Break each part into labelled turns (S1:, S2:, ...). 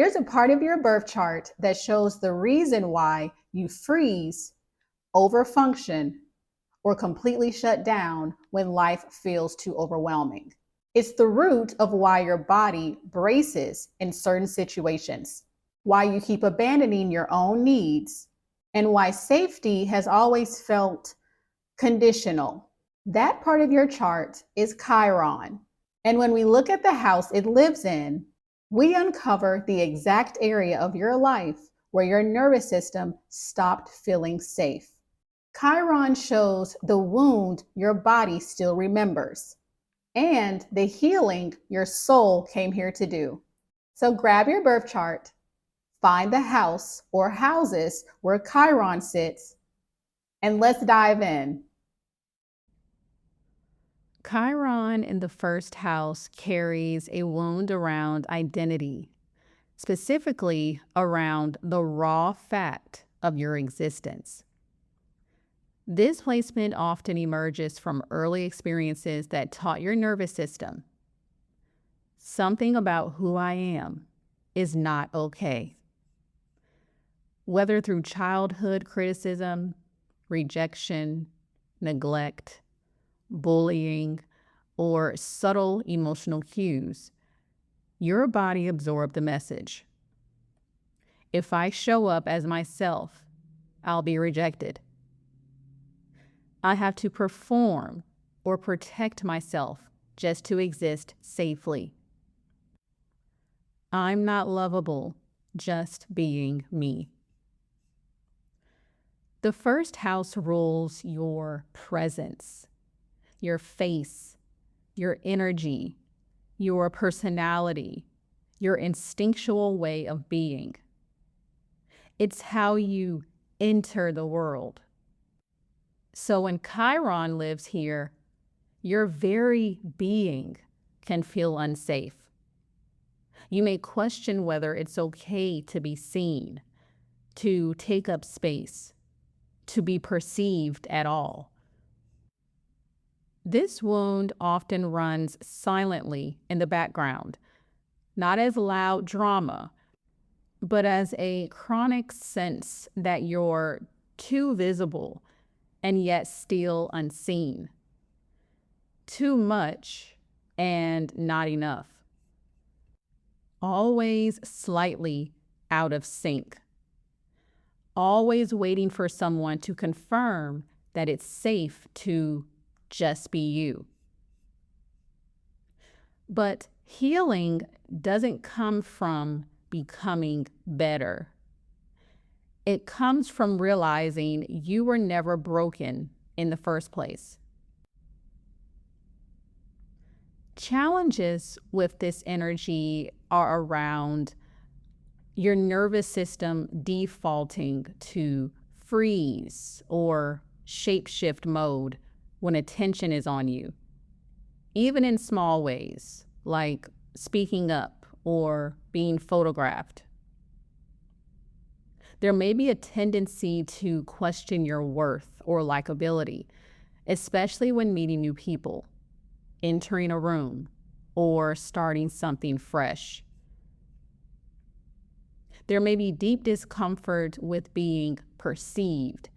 S1: There's a part of your birth chart that shows the reason why you freeze, overfunction, or completely shut down when life feels too overwhelming. It's the root of why your body braces in certain situations, why you keep abandoning your own needs, and why safety has always felt conditional. That part of your chart is Chiron. And when we look at the house it lives in, we uncover the exact area of your life where your nervous system stopped feeling safe. Chiron shows the wound your body still remembers and the healing your soul came here to do. So grab your birth chart, find the house or houses where Chiron sits, and let's dive in.
S2: Chiron in the first house carries a wound around identity, specifically around the raw fact of your existence. This placement often emerges from early experiences that taught your nervous system something about who I am is not okay. Whether through childhood criticism, rejection, neglect, bullying, or subtle emotional cues, your body absorbed the message. If I show up as myself, I'll be rejected. I have to perform or protect myself just to exist safely. I'm not lovable, just being me. The first house rules your presence, your face, your energy, your personality, your instinctual way of being. It's how you enter the world. So when Chiron lives here, your very being can feel unsafe. You may question whether it's okay to be seen, to take up space, to be perceived at all. This wound often runs silently in the background, not as loud drama, but as a chronic sense that you're too visible and yet still unseen. Too much and not enough. Always slightly out of sync. Always waiting for someone to confirm that it's safe to just be you. But healing doesn't come from becoming better. It comes from realizing you were never broken in the first place. Challenges with this energy are around your nervous system defaulting to freeze or shapeshift mode when attention is on you, even in small ways, like speaking up or being photographed. There may be a tendency to question your worth or likability, especially when meeting new people, entering a room, or starting something fresh. There may be deep discomfort with being perceived,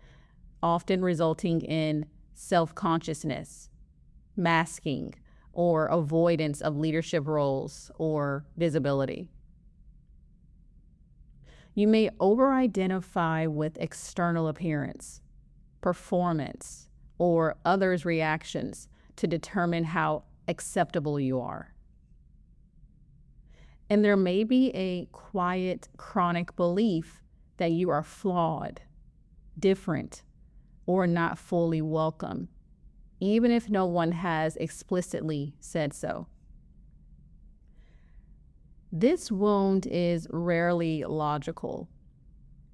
S2: often resulting in self-consciousness, masking, or avoidance of leadership roles or visibility. You may over-identify with external appearance, performance, or others' reactions to determine how acceptable you are. And there may be a quiet, chronic belief that you are flawed, different, or not fully welcome, even if no one has explicitly said so. This wound is rarely logical.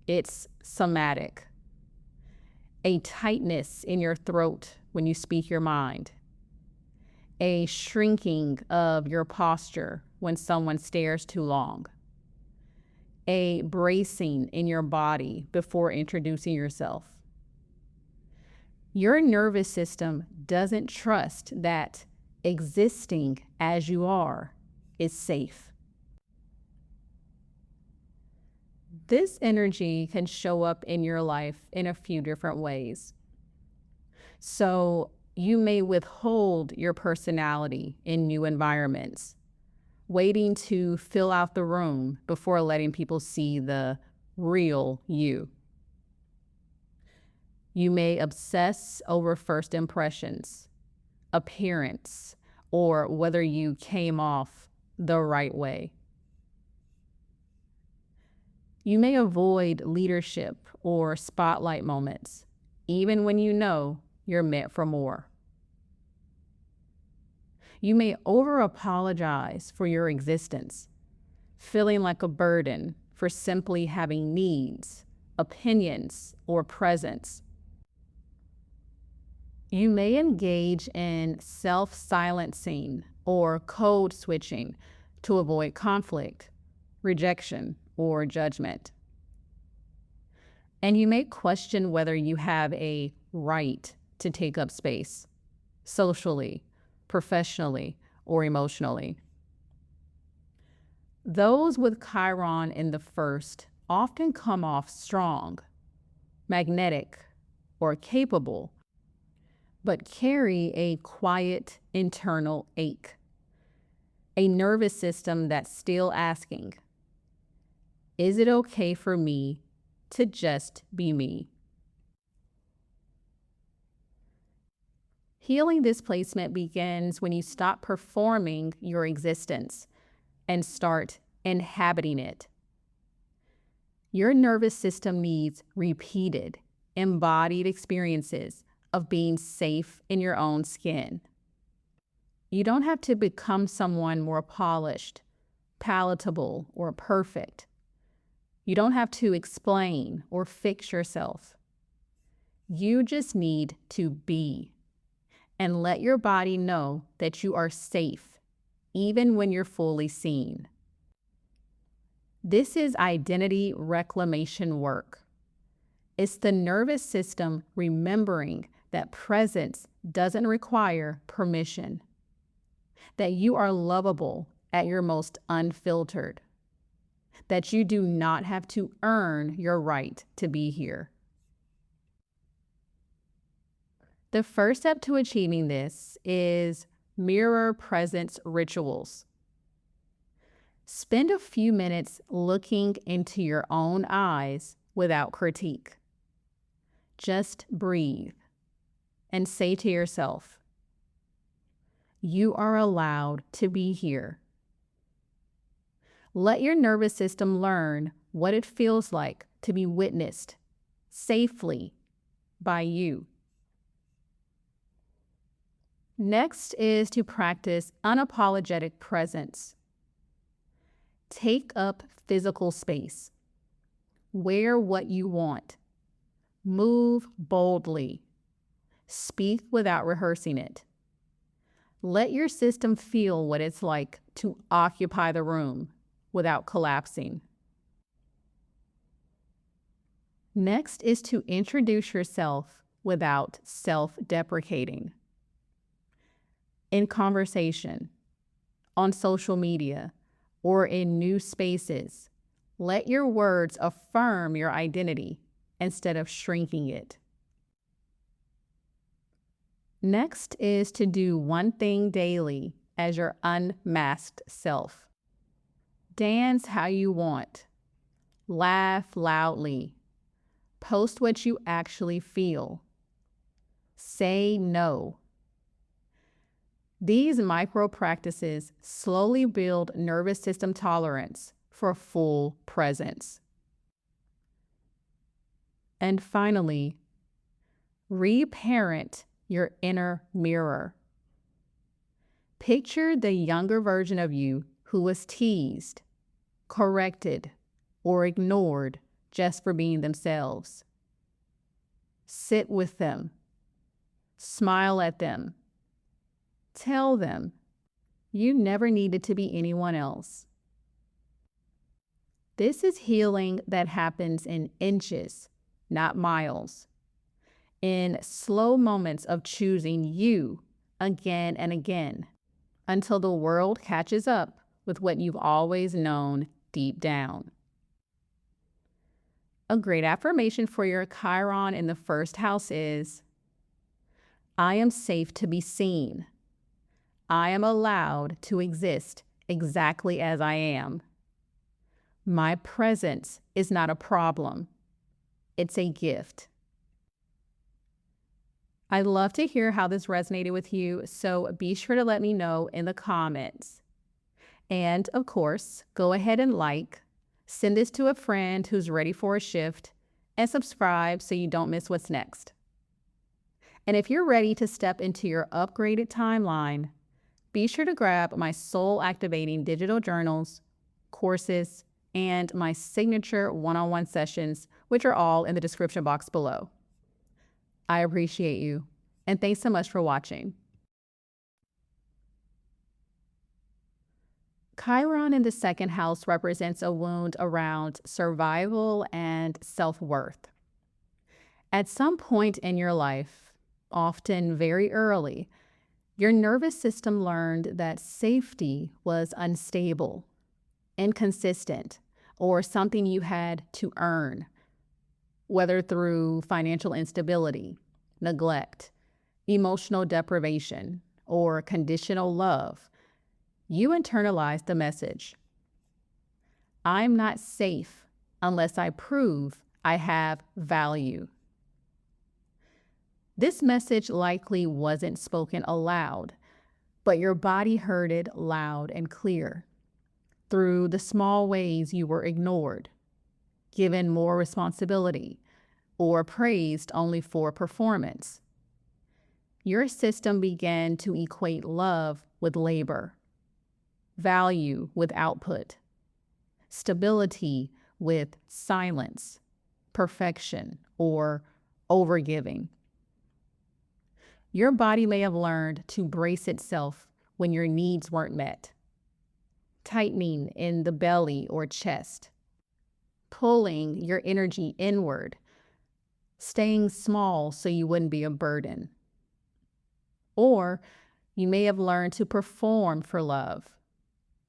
S2: It's somatic. A tightness in your throat when you speak your mind. A shrinking of your posture when someone stares too long. A bracing in your body before introducing yourself. Your nervous system doesn't trust that existing as you are is safe. This energy can show up in your life in a few different ways. So you may withhold your personality in new environments, waiting to fill out the room before letting people see the real you. You may obsess over first impressions, appearance, or whether you came off the right way. You may avoid leadership or spotlight moments, even when you know you're meant for more. You may over-apologize for your existence, feeling like a burden for simply having needs, opinions, or presence. You may engage in self-silencing or code switching to avoid conflict, rejection, or judgment. And you may question whether you have a right to take up space, socially, professionally, or emotionally. Those with Chiron in the first often come off strong, magnetic, or capable, but carry a quiet internal ache, a nervous system that's still asking, is it okay for me to just be me? Healing this placement begins when you stop performing your existence and start inhabiting it. Your nervous system needs repeated, embodied experiences of being safe in your own skin. You don't have to become someone more polished, palatable, or perfect. You don't have to explain or fix yourself. You just need to be and let your body know that you are safe, even when you're fully seen. This is identity reclamation work. It's the nervous system remembering that presence doesn't require permission, that you are lovable at your most unfiltered, that you do not have to earn your right to be here. The first step to achieving this is mirror presence rituals. Spend a few minutes looking into your own eyes without critique. Just breathe and say to yourself, you are allowed to be here. Let your nervous system learn what it feels like to be witnessed safely by you. Next is to practice unapologetic presence. Take up physical space. Wear what you want. Move boldly. Speak without rehearsing it. Let your system feel what it's like to occupy the room without collapsing. Next is to introduce yourself without self-deprecating. In conversation, on social media, or in new spaces, let your words affirm your identity instead of shrinking it. Next is to do one thing daily as your unmasked self. Dance how you want. Laugh loudly. Post what you actually feel. Say no. These micro practices slowly build nervous system tolerance for full presence. And finally, reparent your inner mirror. Picture the younger version of you who was teased, corrected, or ignored just for being themselves. Sit with them. Smile at them. Tell them you never needed to be anyone else. This is healing that happens in inches, not miles. In slow moments of choosing you again and again until the world catches up with what you've always known deep down. A great affirmation for your Chiron in the first house is, I am safe to be seen. I am allowed to exist exactly as I am. My presence is not a problem. It's a gift. I'd love to hear how this resonated with you, so be sure to let me know in the comments. And of course, go ahead and send this to a friend who's ready for a shift, and subscribe so you don't miss what's next. And if you're ready to step into your upgraded timeline, be sure to grab my soul-activating digital journals, courses, and my signature one-on-one sessions, which are all in the description box below. I appreciate you, and thanks so much for watching. Chiron in the second house represents a wound around survival and self-worth. At some point in your life, often very early, your nervous system learned that safety was unstable, inconsistent, or something you had to earn, whether through financial instability, neglect, emotional deprivation, or conditional love. You internalized the message, I'm not safe unless I prove I have value. This message likely wasn't spoken aloud, but your body heard it loud and clear through the small ways you were ignored, given more responsibility, or praised only for performance. Your system began to equate love with labor, value with output, stability with silence, perfection, or overgiving. Your body may have learned to brace itself when your needs weren't met, tightening in the belly or chest, pulling your energy inward, staying small so you wouldn't be a burden. Or you may have learned to perform for love,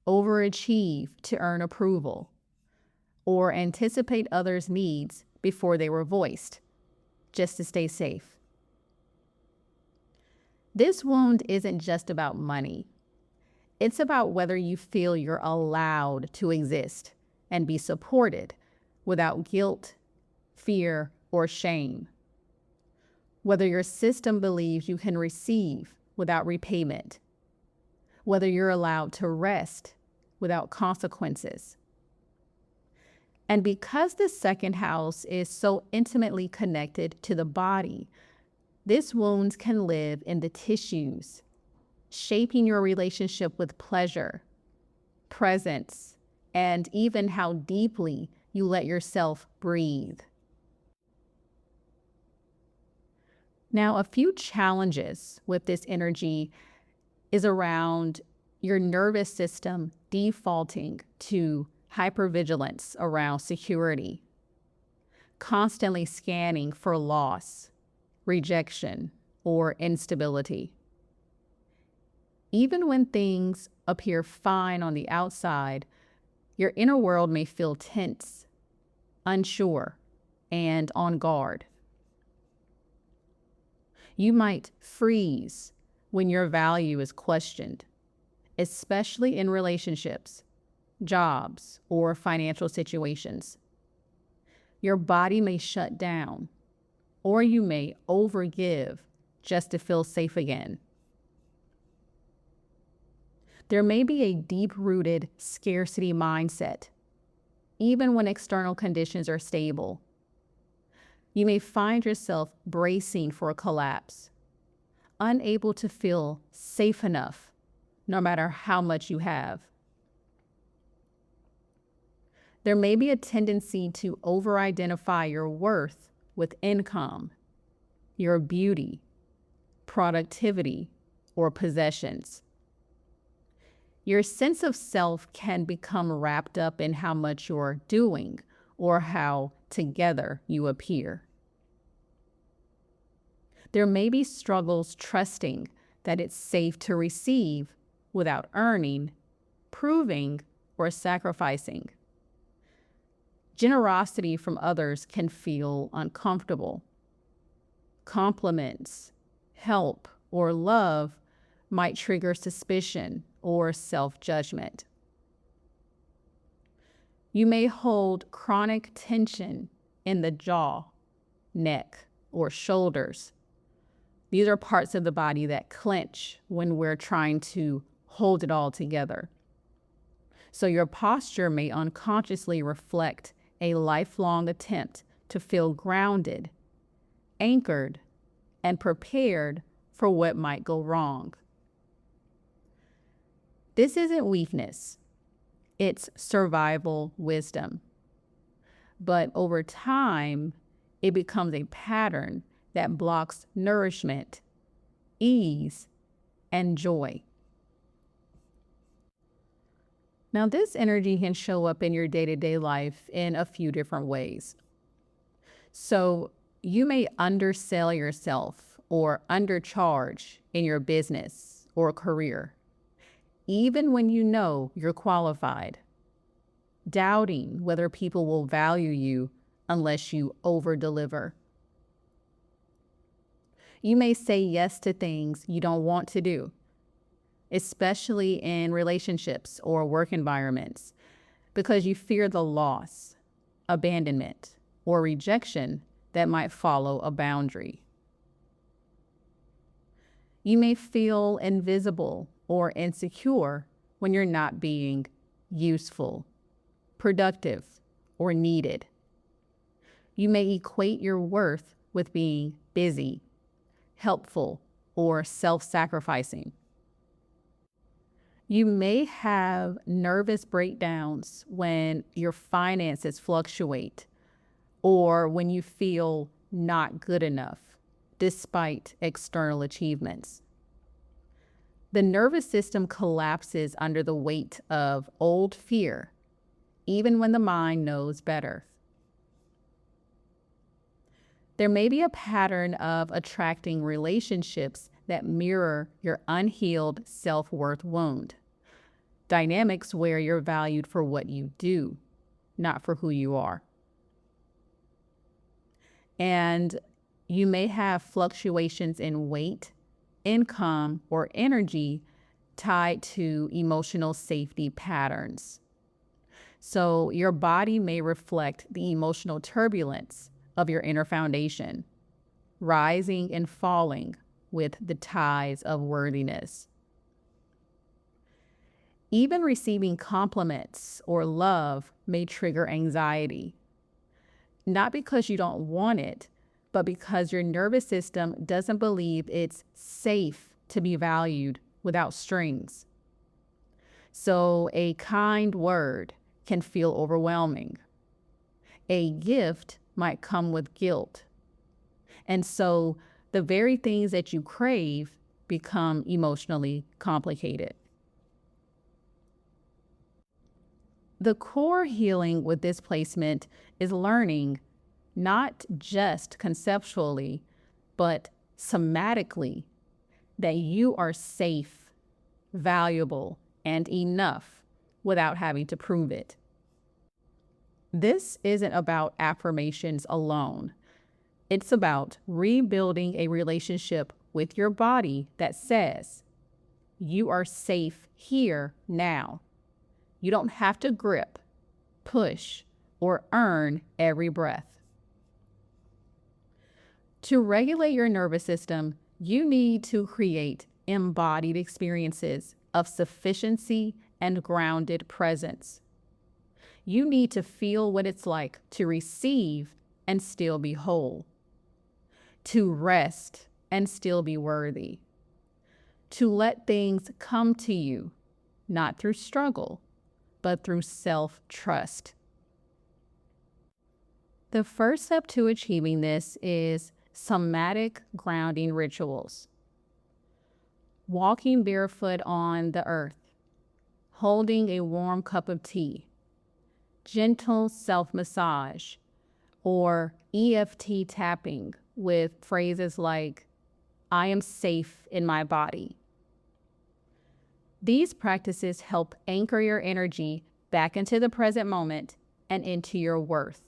S2: overachieve to earn approval, or anticipate others' needs before they were voiced, just to stay safe. This wound isn't just about money. It's about whether you feel you're allowed to exist and be supported without guilt, fear, or shame. Whether your system believes you can receive without repayment. Whether you're allowed to rest without consequences. And because the second house is so intimately connected to the body, this wound can live in the tissues, shaping your relationship with pleasure, presence, and even how deeply you let yourself breathe. Now, a few challenges with this energy is around your nervous system defaulting to hypervigilance around security, constantly scanning for loss, rejection, or instability. Even when things appear fine on the outside, your inner world may feel tense, unsure, and on guard. You might freeze when your value is questioned, especially in relationships, jobs, or financial situations. Your body may shut down, or you may overgive just to feel safe again. There may be a deep-rooted scarcity mindset, even when external conditions are stable. You may find yourself bracing for a collapse, unable to feel safe enough, no matter how much you have. There may be a tendency to over-identify your worth with income, your beauty, productivity, or possessions. Your sense of self can become wrapped up in how much you're doing or how together you appear. There may be struggles trusting that it's safe to receive without earning, proving, or sacrificing. Generosity from others can feel uncomfortable. Compliments, help, or love might trigger suspicion or self-judgment. You may hold chronic tension in the jaw, neck, or shoulders. These are parts of the body that clench when we're trying to hold it all together. So your posture may unconsciously reflect a lifelong attempt to feel grounded, anchored, and prepared for what might go wrong. This isn't weakness, it's survival wisdom. But over time, it becomes a pattern that blocks nourishment, ease, and joy. Now, this energy can show up in your day-to-day life in a few different ways. So you may undersell yourself or undercharge in your business or career, even when you know you're qualified, doubting whether people will value you unless you over-deliver. You may say yes to things you don't want to do, especially in relationships or work environments, because you fear the loss, abandonment, or rejection that might follow a boundary. You may feel invisible or insecure when you're not being useful, productive, or needed. You may equate your worth with being busy, helpful, or self-sacrificing. You may have nervous breakdowns when your finances fluctuate or when you feel not good enough despite external achievements. The nervous system collapses under the weight of old fear, even when the mind knows better. There may be a pattern of attracting relationships that mirror your unhealed self-worth wound. Dynamics where you're valued for what you do, not for who you are. And you may have fluctuations in weight, income, or energy tied to emotional safety patterns. So your body may reflect the emotional turbulence of your inner foundation, rising and falling with the tides of worthiness. Even receiving compliments or love may trigger anxiety, not because you don't want it, but because your nervous system doesn't believe it's safe to be valued without strings. So a kind word can feel overwhelming. A gift might come with guilt. And so the very things that you crave become emotionally complicated. The core healing with this placement is learning, not just conceptually, but somatically, that you are safe, valuable, and enough without having to prove it. This isn't about affirmations alone. It's about rebuilding a relationship with your body that says, you are safe here now. You don't have to grip, push, or earn every breath. To regulate your nervous system, you need to create embodied experiences of sufficiency and grounded presence. You need to feel what it's like to receive and still be whole, to rest and still be worthy, to let things come to you, not through struggle, but through self-trust. The first step to achieving this is somatic grounding rituals. Walking barefoot on the earth, holding a warm cup of tea, gentle self-massage, or EFT tapping with phrases like, I am safe in my body. These practices help anchor your energy back into the present moment and into your worth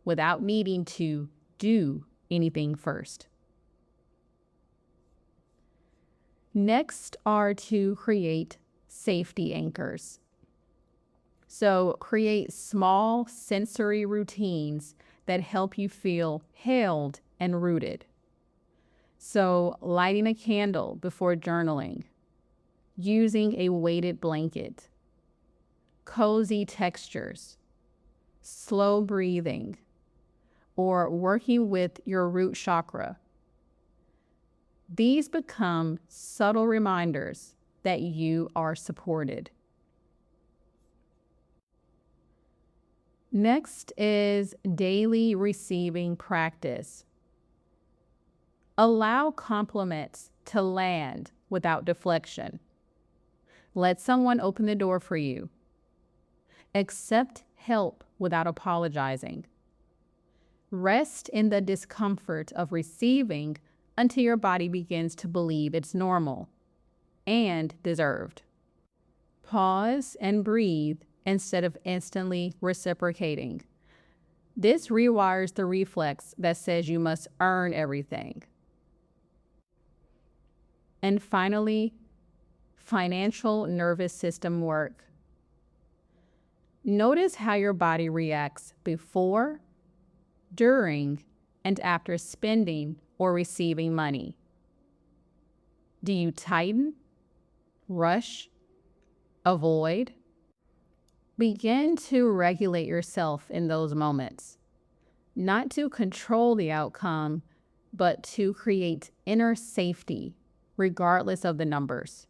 S2: without needing to do anything first. Next are to create safety anchors. So create small sensory routines that help you feel held and rooted. So lighting a candle before journaling, using a weighted blanket, cozy textures, slow breathing, or working with your root chakra. These become subtle reminders that you are supported. Next is daily receiving practice. Allow compliments to land without deflection. Let someone open the door for you. Accept help without apologizing. Rest in the discomfort of receiving until your body begins to believe it's normal and deserved. Pause and breathe instead of instantly reciprocating. This rewires the reflex that says you must earn everything. And finally, financial nervous system work. Notice how your body reacts before, during, and after spending or receiving money. Do you tighten, rush, avoid? Begin to regulate yourself in those moments, not to control the outcome, but to create inner safety, regardless of the numbers.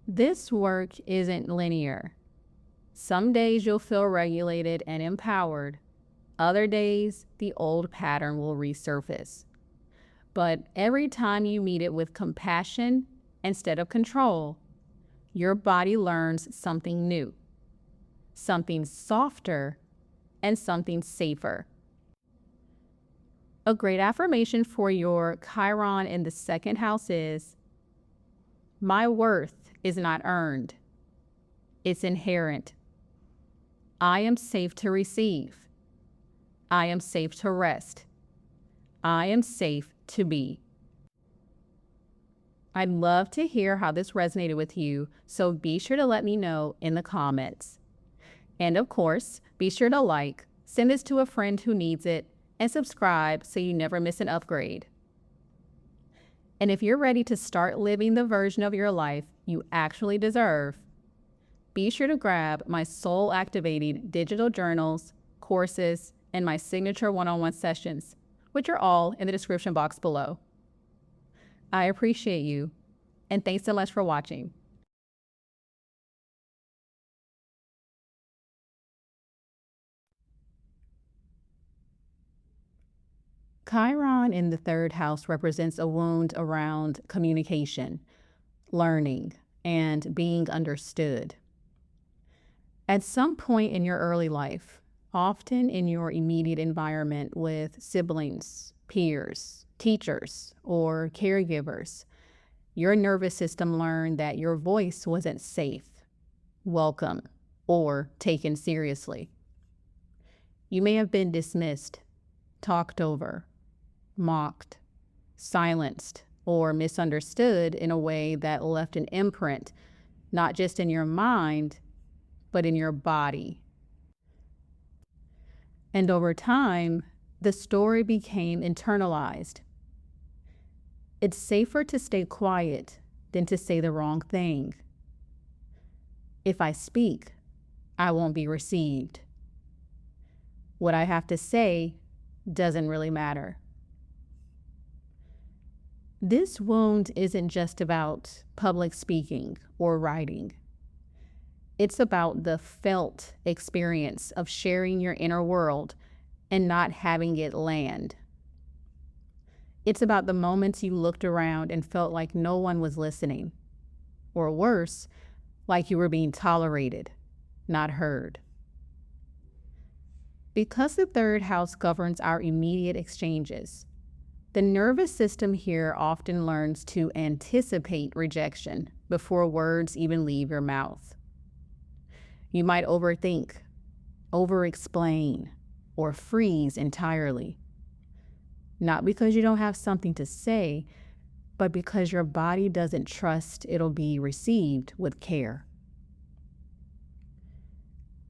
S2: This work isn't linear. Some days you'll feel regulated and empowered. Other days, the old pattern will resurface. But every time you meet it with compassion instead of control, your body learns something new, something softer, and something safer. A great affirmation for your Chiron in the second house is, my worth is not earned. It's inherent. I am safe to receive. I am safe to rest. I am safe to be. I'd love to hear how this resonated with you, so be sure to let me know in the comments. And of course, be sure to like, send this to a friend who needs it, and subscribe so you never miss an upgrade. And if you're ready to start living the version of your life you actually deserve, be sure to grab my soul-activating digital journals, courses, and my signature one-on-one sessions, which are all in the description box below. I appreciate you, and thanks so much for watching. Chiron in the third house represents a wound around communication, learning, and being understood. At some point in your early life, often in your immediate environment with siblings, peers, teachers, or caregivers, your nervous system learned that your voice wasn't safe, welcome, or taken seriously. You may have been dismissed, talked over, mocked, silenced, or misunderstood in a way that left an imprint, not just in your mind, but in your body. And over time, the story became internalized. It's safer to stay quiet than to say the wrong thing. If I speak, I won't be received. What I have to say doesn't really matter. This wound isn't just about public speaking or writing. It's about the felt experience of sharing your inner world and not having it land. It's about the moments you looked around and felt like no one was listening, or worse, like you were being tolerated, not heard. Because the third house governs our immediate exchanges, the nervous system here often learns to anticipate rejection before words even leave your mouth. You might overthink over-explain, or freeze entirely. Not because you don't have something to say, but because your body doesn't trust it'll be received with care.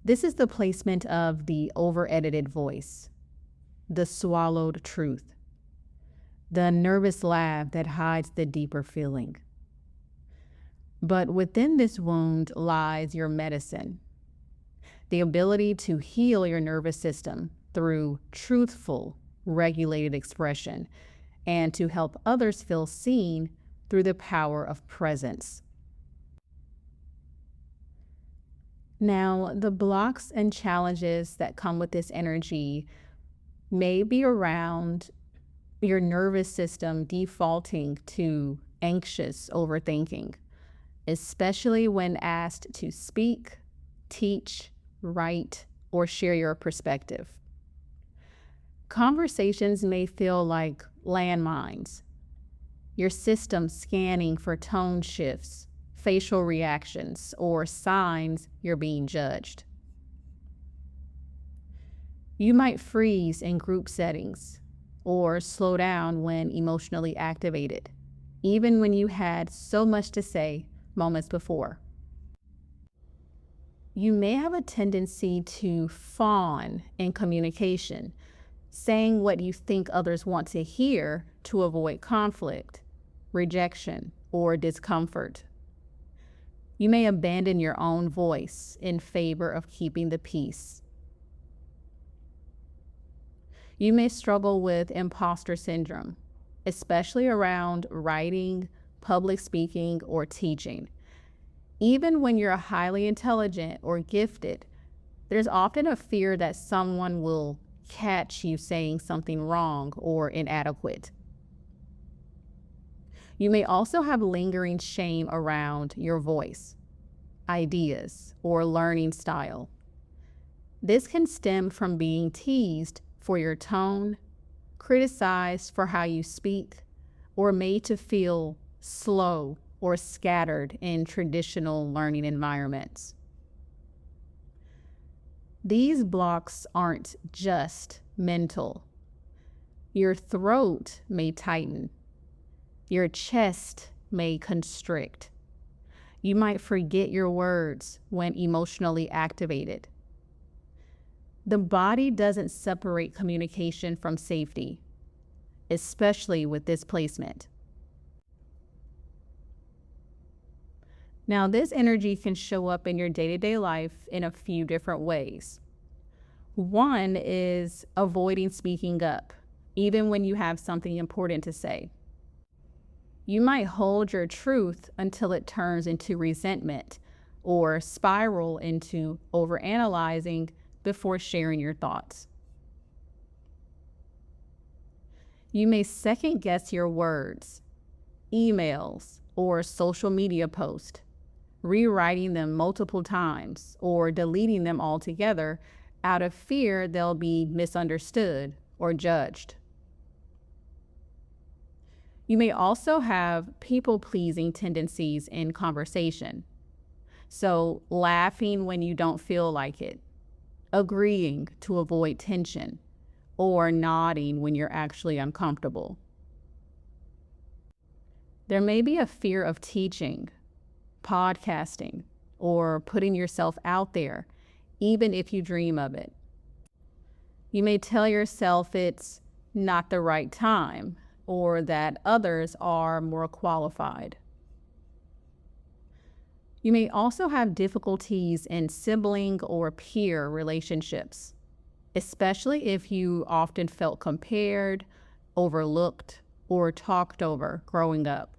S2: This is the placement of the over-edited voice, the swallowed truth, the nervous laugh that hides the deeper feeling. But within this wound lies your medicine, the ability to heal your nervous system through truthful, regulated expression, and to help others feel seen through the power of presence. Now, the blocks and challenges that come with this energy may be around your nervous system defaulting to anxious overthinking, especially when asked to speak, teach, write, or share your perspective. Conversations may feel like landmines, your system scanning for tone shifts, facial reactions, or signs you're being judged. You might freeze in group settings or slow down when emotionally activated, even when you had so much to say moments before. You may have a tendency to fawn in communication, saying what you think others want to hear to avoid conflict, rejection, or discomfort. You may abandon your own voice in favor of keeping the peace. You may struggle with imposter syndrome, especially around writing, public speaking, or teaching. Even when you're highly intelligent or gifted, there's often a fear that someone will catch you saying something wrong or inadequate. You may also have lingering shame around your voice, ideas, or learning style. This can stem from being teased for your tone, criticized for how you speak, or made to feel slow or scattered in traditional learning environments. These blocks aren't just mental. Your throat may tighten. Your chest may constrict. You might forget your words when emotionally activated. The body doesn't separate communication from safety, especially with this placement. Now, this energy can show up in your day-to-day life in a few different ways. One is avoiding speaking up, even when you have something important to say. You might hold your truth until it turns into resentment or spiral into overanalyzing before sharing your thoughts. You may second guess your words, emails, or social media posts, rewriting them multiple times or deleting them altogether out of fear they'll be misunderstood or judged. You may also have people-pleasing tendencies in conversation. So laughing when you don't feel like it, agreeing to avoid tension, or nodding when you're actually uncomfortable. There may be a fear of teaching, podcasting, or putting yourself out there, even if you dream of it. You may tell yourself it's not the right time, or that others are more qualified. You may also have difficulties in sibling or peer relationships, especially if you often felt compared, overlooked, or talked over growing up.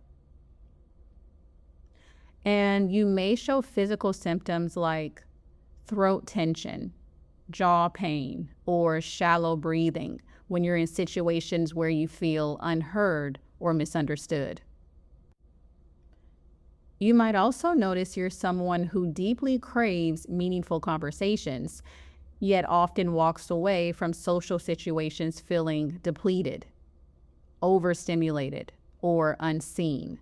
S2: And you may show physical symptoms like throat tension, jaw pain, or shallow breathing when you're in situations where you feel unheard or misunderstood. You might also notice you're someone who deeply craves meaningful conversations, yet often walks away from social situations feeling depleted, overstimulated, or unseen.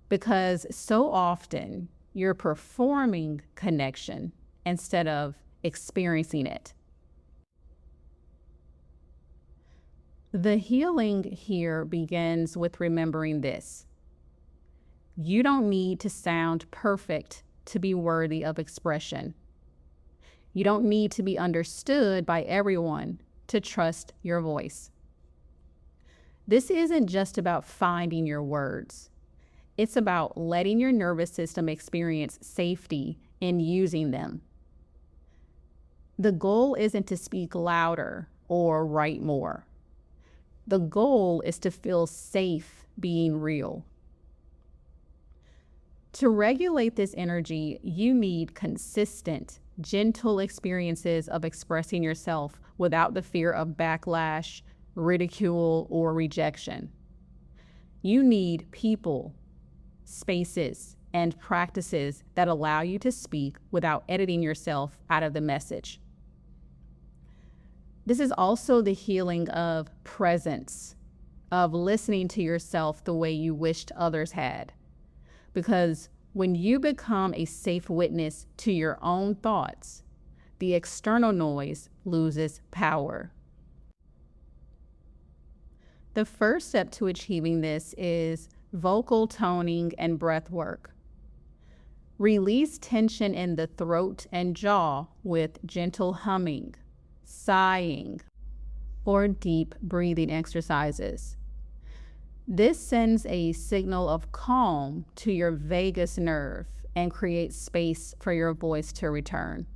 S2: Because so often you're performing connection instead of experiencing it. The healing here begins with remembering this. You don't need to sound perfect to be worthy of expression. You don't need to be understood by everyone to trust your voice. This isn't just about finding your words. It's about letting your nervous system experience safety in using them. The goal isn't to speak louder or write more. The goal is to feel safe being real. To regulate this energy, you need consistent, gentle experiences of expressing yourself without the fear of backlash, ridicule, or rejection. You need people, spaces, and practices that allow you to speak without editing yourself out of the message. This is also the healing of presence, of listening to yourself the way you wished others had. Because when you become a safe witness to your own thoughts, the external noise loses power. The first step to achieving this is vocal toning and breath work. Release tension in the throat and jaw with gentle humming, sighing, or deep breathing exercises. This sends a signal of calm to your vagus nerve and creates space for your voice to return.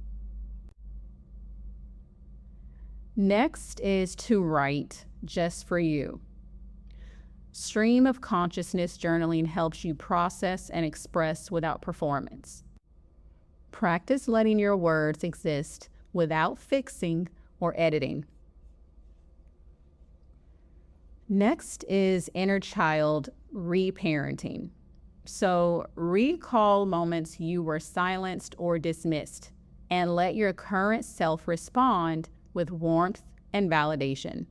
S2: Next is to write just for you. Stream of consciousness journaling helps you process and express without performance. Practice letting your words exist without fixing or editing. Next is inner child reparenting. So recall moments you were silenced or dismissed and let your current self respond with warmth and validation.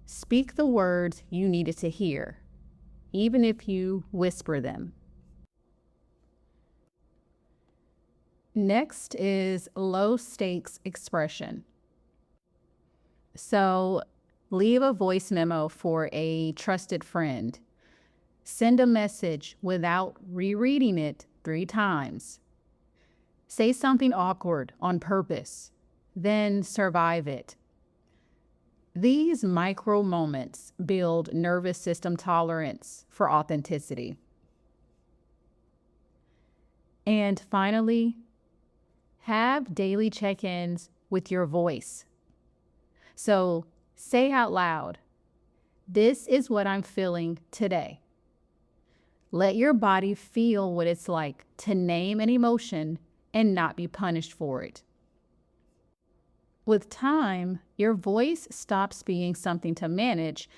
S2: Speak the words you needed to hear, even if you whisper them. Next is low stakes expression. So leave a voice memo for a trusted friend. Send a message without rereading it 3 times. Say something awkward on purpose, then survive it. These micro moments build nervous system tolerance for authenticity. And finally, have daily check-ins with your voice. So say out loud, "This is what I'm feeling today." Let your body feel what it's like to name an emotion and not be punished for it. With time, your voice stops being something to manage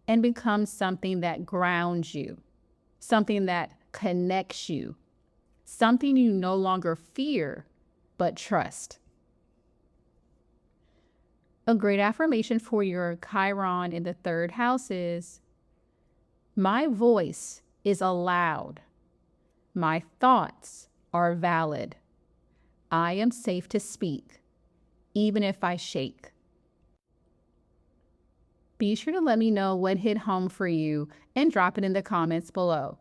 S2: and becomes something that grounds you, something that connects you, something you no longer fear, but trust. A great affirmation for your Chiron in the 3rd house is, "My voice is allowed. My thoughts are valid. I am safe to speak, even if I shake." Be sure to let me know what hit home for you and drop it in the comments below.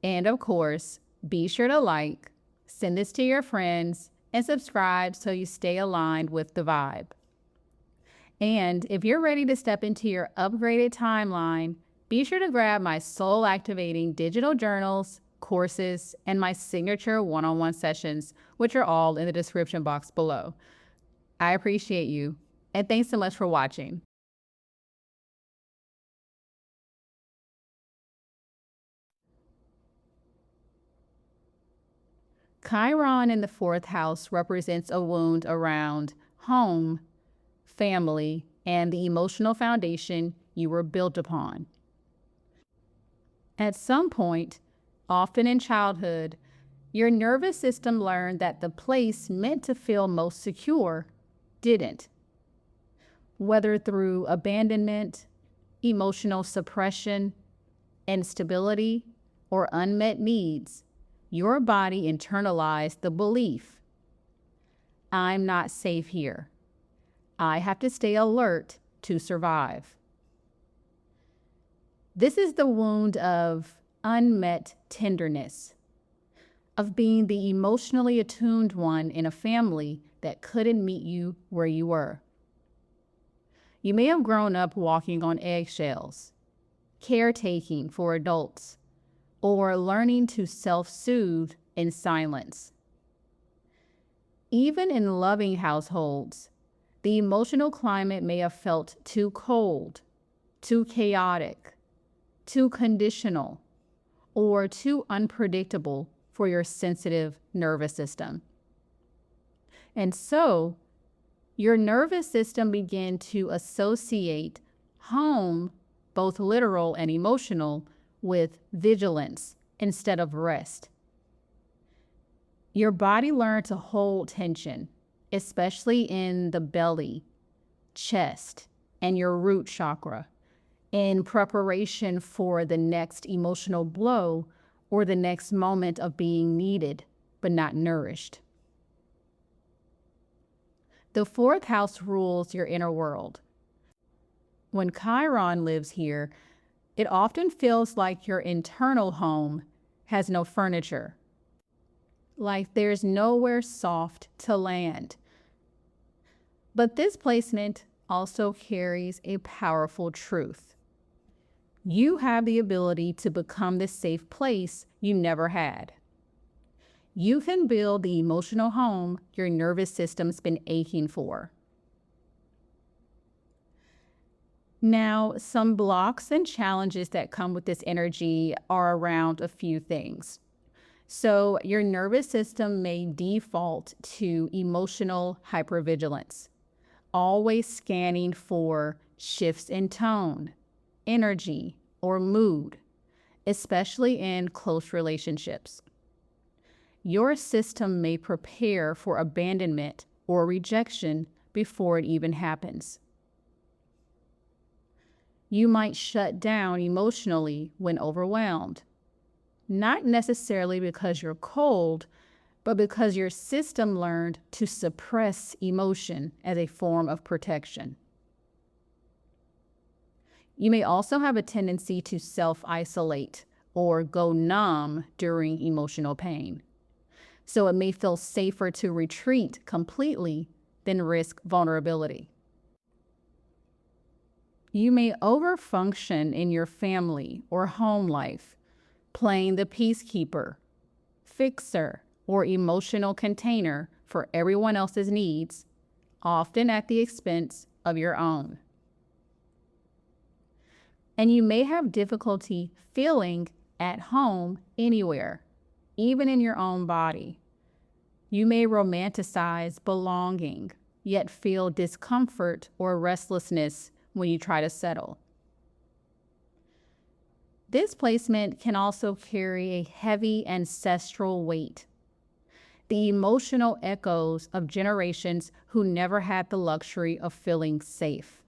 S2: And of course, be sure to like, send this to your friends, and subscribe so you stay aligned with the vibe. And if you're ready to step into your upgraded timeline, be sure to grab my soul-activating digital journals, courses, and my signature one-on-one sessions, which are all in the description box below. I appreciate you, and thanks so much for watching. Chiron in the 4th house represents a wound around home, family, and the emotional foundation you were built upon. At some point, often in childhood, your nervous system learned that the place meant to feel most secure didn't. Whether through abandonment, emotional suppression, instability, or unmet needs, your body internalized the belief, I'm not safe here. I have to stay alert to survive. This is the wound of unmet tenderness, of being the emotionally attuned one in a family that couldn't meet you where you were. You may have grown up walking on eggshells, caretaking for adults, or learning to self-soothe in silence. Even in loving households, the emotional climate may have felt too cold, too chaotic, too conditional, or too unpredictable for your sensitive nervous system. And so, your nervous system began to associate home, both literal and emotional, with vigilance instead of rest. Your body learned to hold tension, especially in the belly, chest, and your root chakra, in preparation for the next emotional blow or the next moment of being needed but not nourished. The fourth house rules your inner world. When Chiron lives here, it often feels like your internal home has no furniture, like there's nowhere soft to land. But this placement also carries a powerful truth. You have the ability to become the safe place you never had. You can build the emotional home your nervous system's been aching for. Now, some blocks and challenges that come with this energy are around a few things. So your nervous system may default to emotional hypervigilance, always scanning for shifts in tone, energy, or mood, especially in close relationships. Your system may prepare for abandonment or rejection before it even happens. You might shut down emotionally when overwhelmed, not necessarily because you're cold, but because your system learned to suppress emotion as a form of protection. You may also have a tendency to self-isolate or go numb during emotional pain. So it may feel safer to retreat completely than risk vulnerability. You may overfunction in your family or home life, playing the peacekeeper, fixer, or emotional container for everyone else's needs, often at the expense of your own. And you may have difficulty feeling at home anywhere, even in your own body. You may romanticize belonging, yet feel discomfort or restlessness when you try to settle. This placement can also carry a heavy ancestral weight, the emotional echoes of generations who never had the luxury of feeling safe.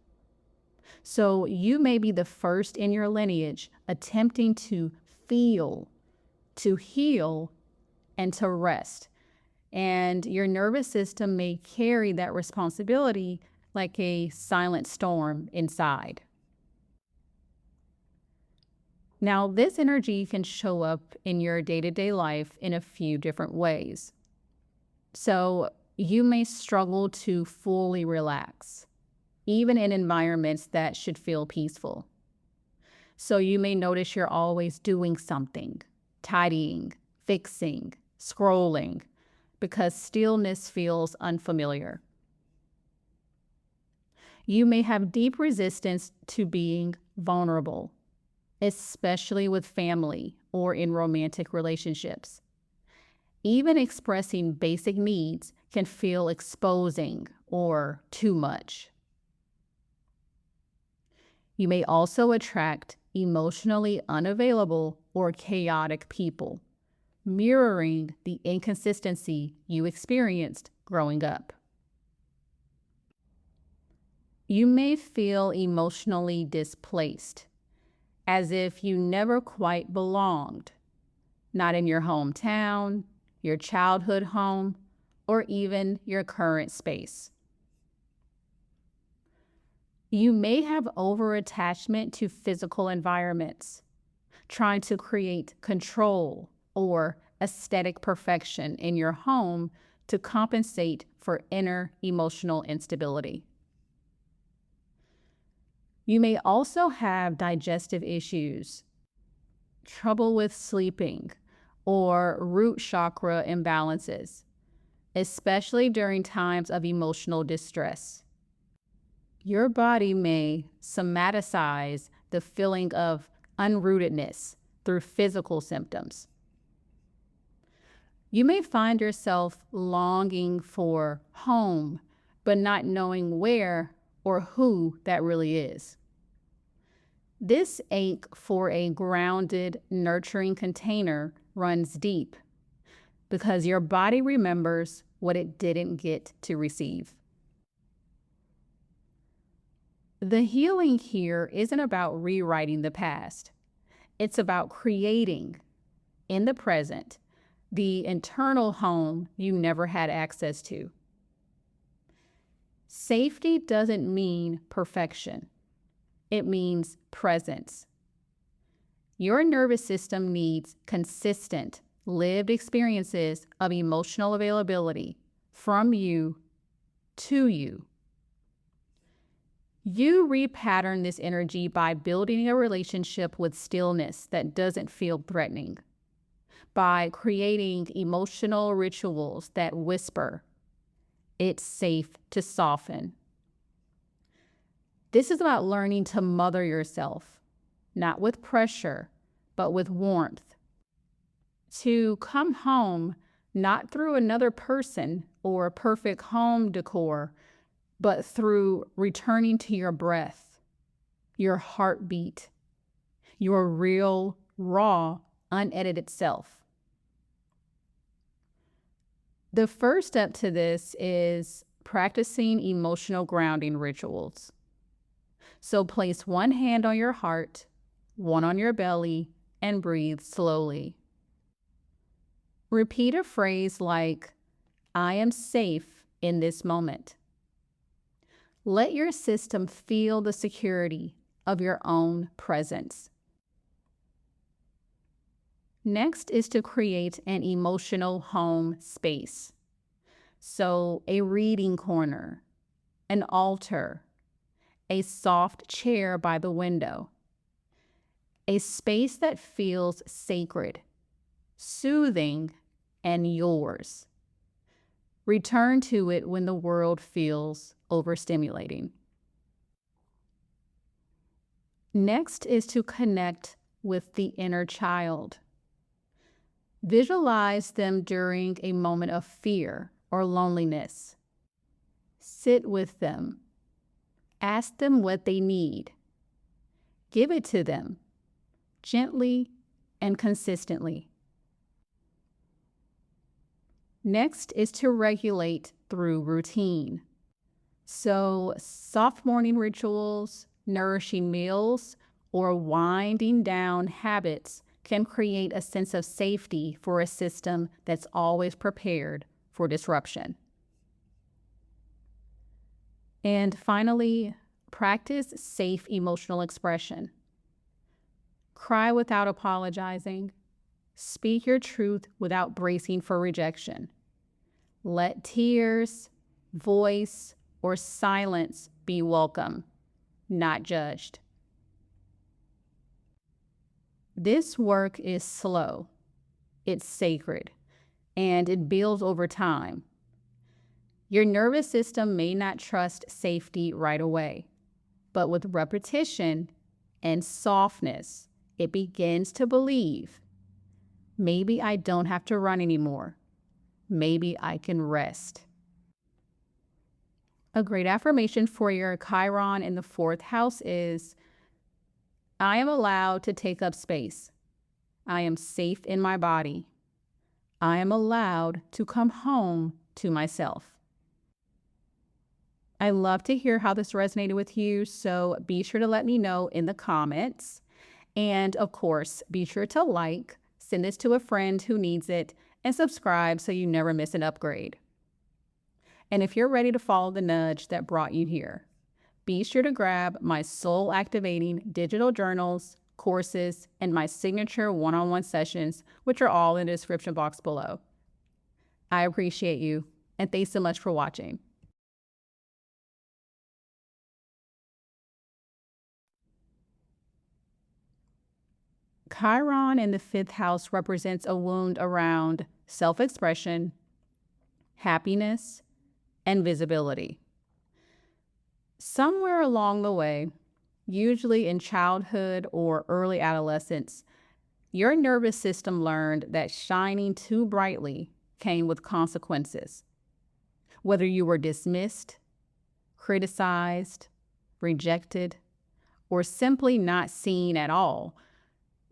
S2: So you may be the first in your lineage attempting to feel, to heal, and to rest. And your nervous system may carry that responsibility like a silent storm inside. Now, this energy can show up in your day-to-day life in a few different ways. So you may struggle to fully relax, even in environments that should feel peaceful. So you may notice you're always doing something, tidying, fixing, scrolling, because stillness feels unfamiliar. You may have deep resistance to being vulnerable, especially with family or in romantic relationships. Even expressing basic needs can feel exposing or too much. You may also attract emotionally unavailable or chaotic people, mirroring the inconsistency you experienced growing up. You may feel emotionally displaced, as if you never quite belonged, not in your hometown, your childhood home, or even your current space. You may have over-attachment to physical environments, trying to create control or aesthetic perfection in your home to compensate for inner emotional instability. You may also have digestive issues, trouble with sleeping, or root chakra imbalances, especially during times of emotional distress. Your body may somaticize the feeling of unrootedness through physical symptoms. You may find yourself longing for home, but not knowing where or who that really is. This ache for a grounded, nurturing container runs deep because your body remembers what it didn't get to receive. The healing here isn't about rewriting the past. It's about creating, in the present, the internal home you never had access to. Safety doesn't mean perfection. It means presence. Your nervous system needs consistent, lived experiences of emotional availability from you to you. You repattern this energy by building a relationship with stillness that doesn't feel threatening, by creating emotional rituals that whisper, "It's safe to soften." This is about learning to mother yourself, not with pressure, but with warmth. To come home, not through another person or perfect home decor, but through returning to your breath, your heartbeat, your real, raw, unedited self. The first step to this is practicing emotional grounding rituals. So place one hand on your heart, one on your belly, and breathe slowly. Repeat a phrase like, "I am safe in this moment." Let your system feel the security of your own presence. Next is to create an emotional home space. So a reading corner, an altar, a soft chair by the window, a space that feels sacred, soothing, and yours. Return to it when the world feels overstimulating. Next is to connect with the inner child. Visualize them during a moment of fear or loneliness. Sit with them. Ask them what they need. Give it to them, gently and consistently. Next is to regulate through routine. So, soft morning rituals, nourishing meals, or winding down habits can create a sense of safety for a system that's always prepared for disruption. And finally, practice safe emotional expression. Cry without apologizing. Speak your truth without bracing for rejection. Let tears, voice, or silence be welcome, not judged. This work is slow, it's sacred, and it builds over time. Your nervous system may not trust safety right away, but with repetition and softness, it begins to believe, maybe I don't have to run anymore. Maybe I can rest. A great affirmation for your Chiron in the 4th house is, I am allowed to take up space. I am safe in my body. I am allowed to come home to myself. I love to hear how this resonated with you, so be sure to let me know in the comments. And of course, be sure to like, send this to a friend who needs it, and subscribe so you never miss an upgrade. And if you're ready to follow the nudge that brought you here, be sure to grab my soul activating digital journals, courses, and my signature one-on-one sessions, which are all in the description box below. I appreciate you, and thanks so much for watching. Chiron in the 5th house represents a wound around self-expression, happiness, and visibility. Somewhere along the way, usually in childhood or early adolescence, your nervous system learned that shining too brightly came with consequences. Whether you were dismissed, criticized, rejected, or simply not seen at all,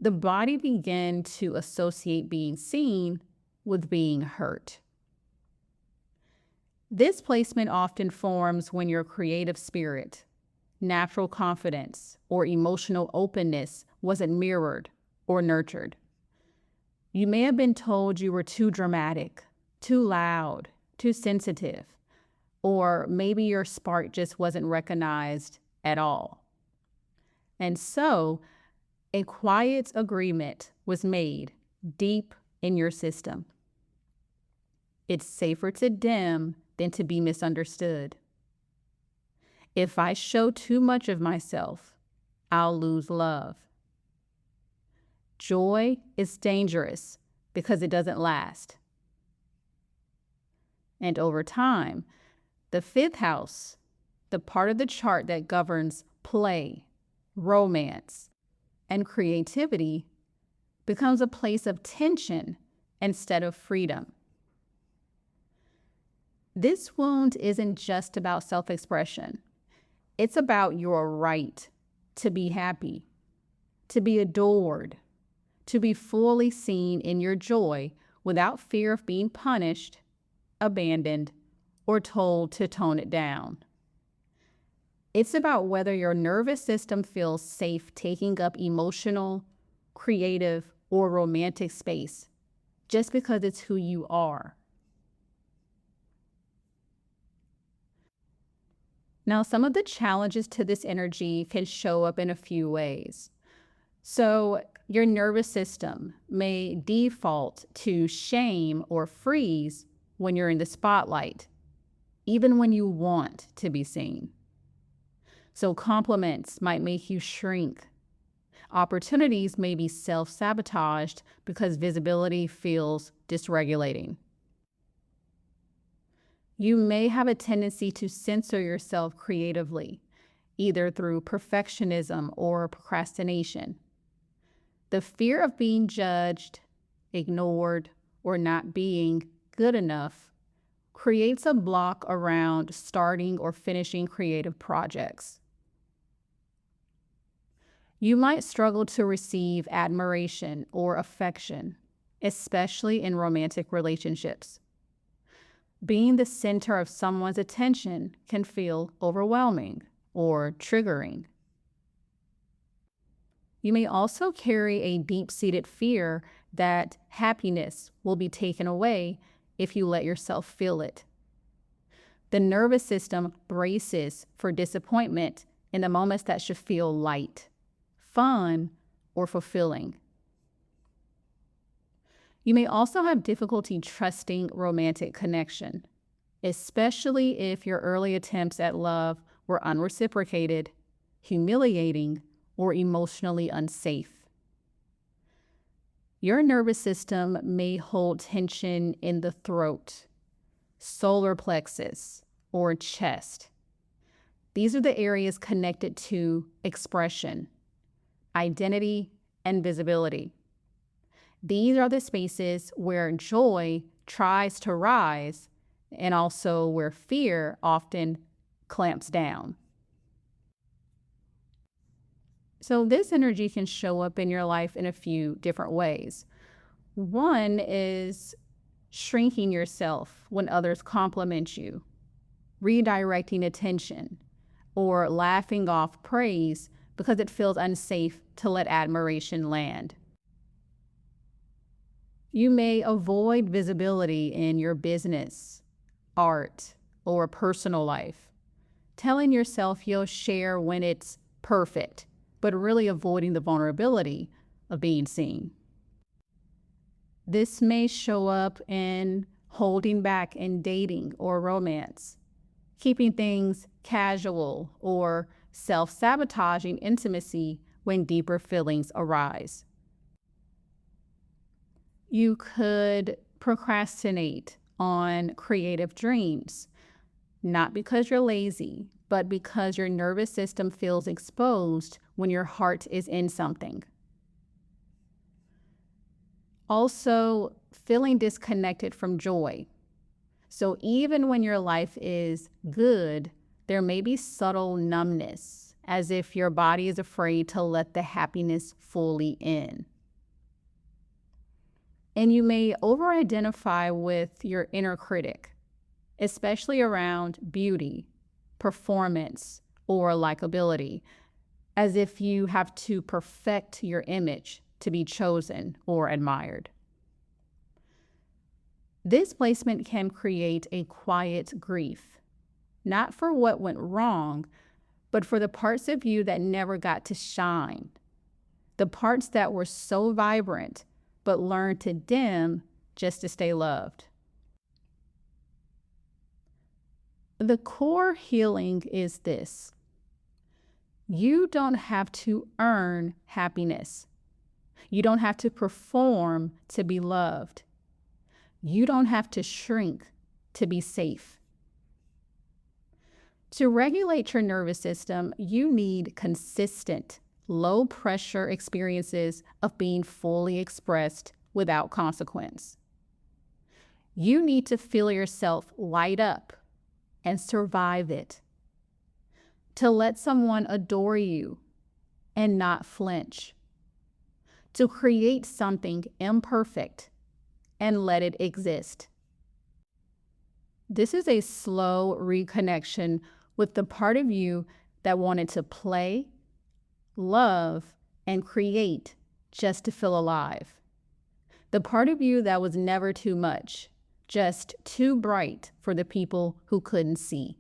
S2: the body began to associate being seen with being hurt. This placement often forms when your creative spirit, natural confidence, or emotional openness wasn't mirrored or nurtured. You may have been told you were too dramatic, too loud, too sensitive, or maybe your spark just wasn't recognized at all. And so, a quiet agreement was made deep in your system. It's safer to dim than to be misunderstood. If I show too much of myself, I'll lose love. Joy is dangerous because it doesn't last. And over time, the 5th house, the part of the chart that governs play, romance, and creativity, becomes a place of tension instead of freedom. This wound isn't just about self-expression. It's about your right to be happy, to be adored, to be fully seen in your joy without fear of being punished, abandoned, or told to tone it down. It's about whether your nervous system feels safe taking up emotional, creative, or romantic space just because it's who you are. Now, some of the challenges to this energy can show up in a few ways. So, your nervous system may default to shame or freeze when you're in the spotlight, even when you want to be seen. So, compliments might make you shrink. Opportunities may be self-sabotaged because visibility feels dysregulating. You may have a tendency to censor yourself creatively, either through perfectionism or procrastination. The fear of being judged, ignored, or not being good enough creates a block around starting or finishing creative projects. You might struggle to receive admiration or affection, especially in romantic relationships. Being the center of someone's attention can feel overwhelming or triggering. You may also carry a deep-seated fear that happiness will be taken away if you let yourself feel it. The nervous system braces for disappointment in the moments that should feel light, fun, or fulfilling. You may also have difficulty trusting romantic connection, especially if your early attempts at love were unreciprocated, humiliating, or emotionally unsafe. Your nervous system may hold tension in the throat, solar plexus, or chest. These are the areas connected to expression, identity, and visibility. These are the spaces where joy tries to rise and also where fear often clamps down. So this energy can show up in your life in a few different ways. One is shrinking yourself when others compliment you, redirecting attention, or laughing off praise because it feels unsafe to let admiration land. You may avoid visibility in your business, art, or personal life, telling yourself you'll share when it's perfect, but really avoiding the vulnerability of being seen. This may show up in holding back in dating or romance, keeping things casual, or self-sabotaging intimacy when deeper feelings arise. You could procrastinate on creative dreams, not because you're lazy, but because your nervous system feels exposed when your heart is in something. Also, feeling disconnected from joy. So even when your life is good, there may be subtle numbness, as if your body is afraid to let the happiness fully in. And you may over-identify with your inner critic, especially around beauty, performance, or likability, as if you have to perfect your image to be chosen or admired. This placement can create a quiet grief, not for what went wrong, but for the parts of you that never got to shine, the parts that were so vibrant but learned to dim just to stay loved. The core healing is this: you don't have to earn happiness. You don't have to perform to be loved. You don't have to shrink to be safe. To regulate your nervous system, you need consistent, low-pressure experiences of being fully expressed without consequence. You need to feel yourself light up and survive it. To let someone adore you and not flinch. To create something imperfect and let it exist. This is a slow reconnection with the part of you that wanted to play, love, and create just to feel alive. The part of you that was never too much, just too bright for the people who couldn't see.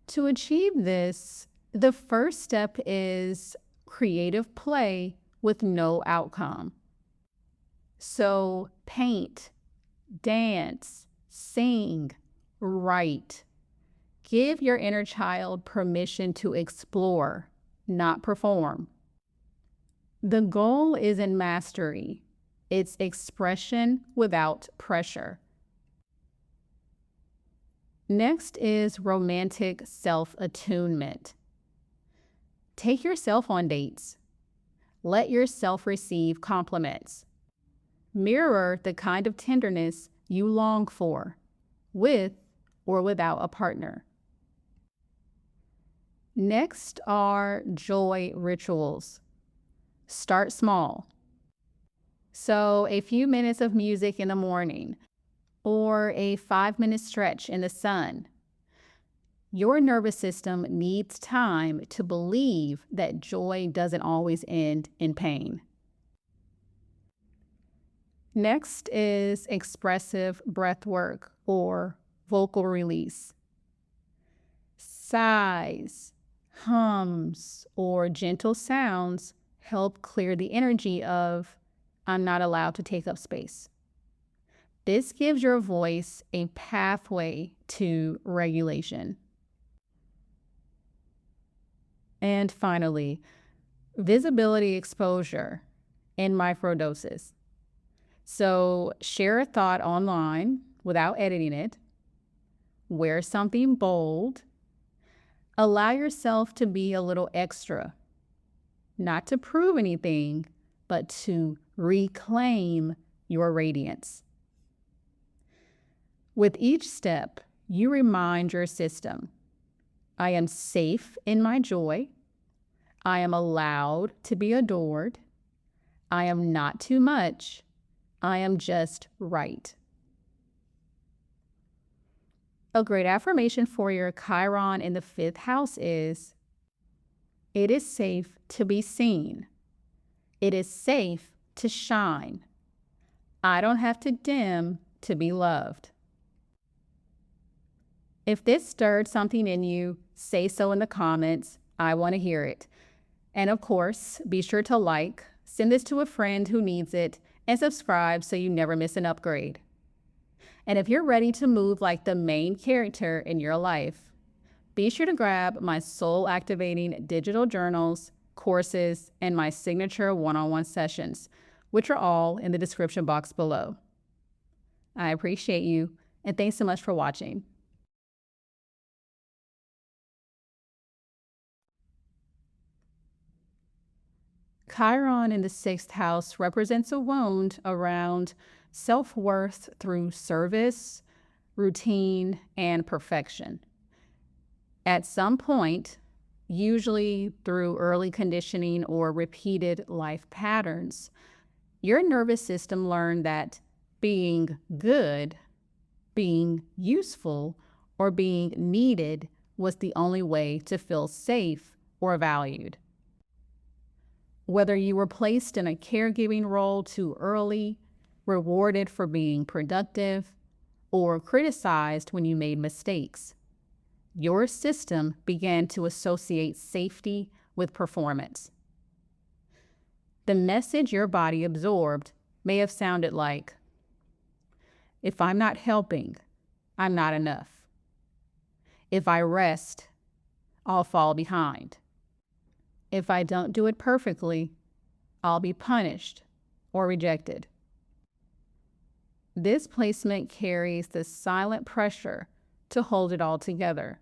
S2: To achieve this, the first step is creative play with no outcome. So paint, dance, sing, write. Give your inner child permission to explore, not perform. The goal isn't mastery. It's expression without pressure. Next is romantic self-attunement. Take yourself on dates. Let yourself receive compliments. Mirror the kind of tenderness you long for, with or without a partner. Next are joy rituals. Start small. So a few minutes of music in the morning, or a 5-minute stretch in the sun. Your nervous system needs time to believe that joy doesn't always end in pain. Next is expressive breath work or vocal release. Sighs, hums, or gentle sounds help clear the energy of "I'm not allowed to take up space." This gives your voice a pathway to regulation. And finally, visibility exposure in microdoses. So share a thought online without editing it. Wear something bold. Allow yourself to be a little extra, not to prove anything, but to reclaim your radiance. With each step, you remind your system, I am safe in my joy. I am allowed to be adored. I am not too much. I am just right. A great affirmation for your Chiron in the 5th house is, it is safe to be seen. It is safe to shine. I don't have to dim to be loved. If this stirred something in you, say so in the comments. I want to hear it. And of course, be sure to like, send this to a friend who needs it, and subscribe so you never miss an upgrade. And if you're ready to move like the main character in your life, be sure to grab my soul-activating digital journals, courses, and my signature one-on-one sessions, which are all in the description box below. I appreciate you, and thanks so much for watching. Chiron in the 6th house represents a wound around self-worth through service, routine, and perfection. At some point, usually through early conditioning or repeated life patterns, your nervous system learned that being good, being useful, or being needed was the only way to feel safe or valued. Whether you were placed in a caregiving role too early, rewarded for being productive, or criticized when you made mistakes, your system began to associate safety with performance. The message your body absorbed may have sounded like, if I'm not helping, I'm not enough. If I rest, I'll fall behind. If I don't do it perfectly, I'll be punished or rejected. This placement carries the silent pressure to hold it all together,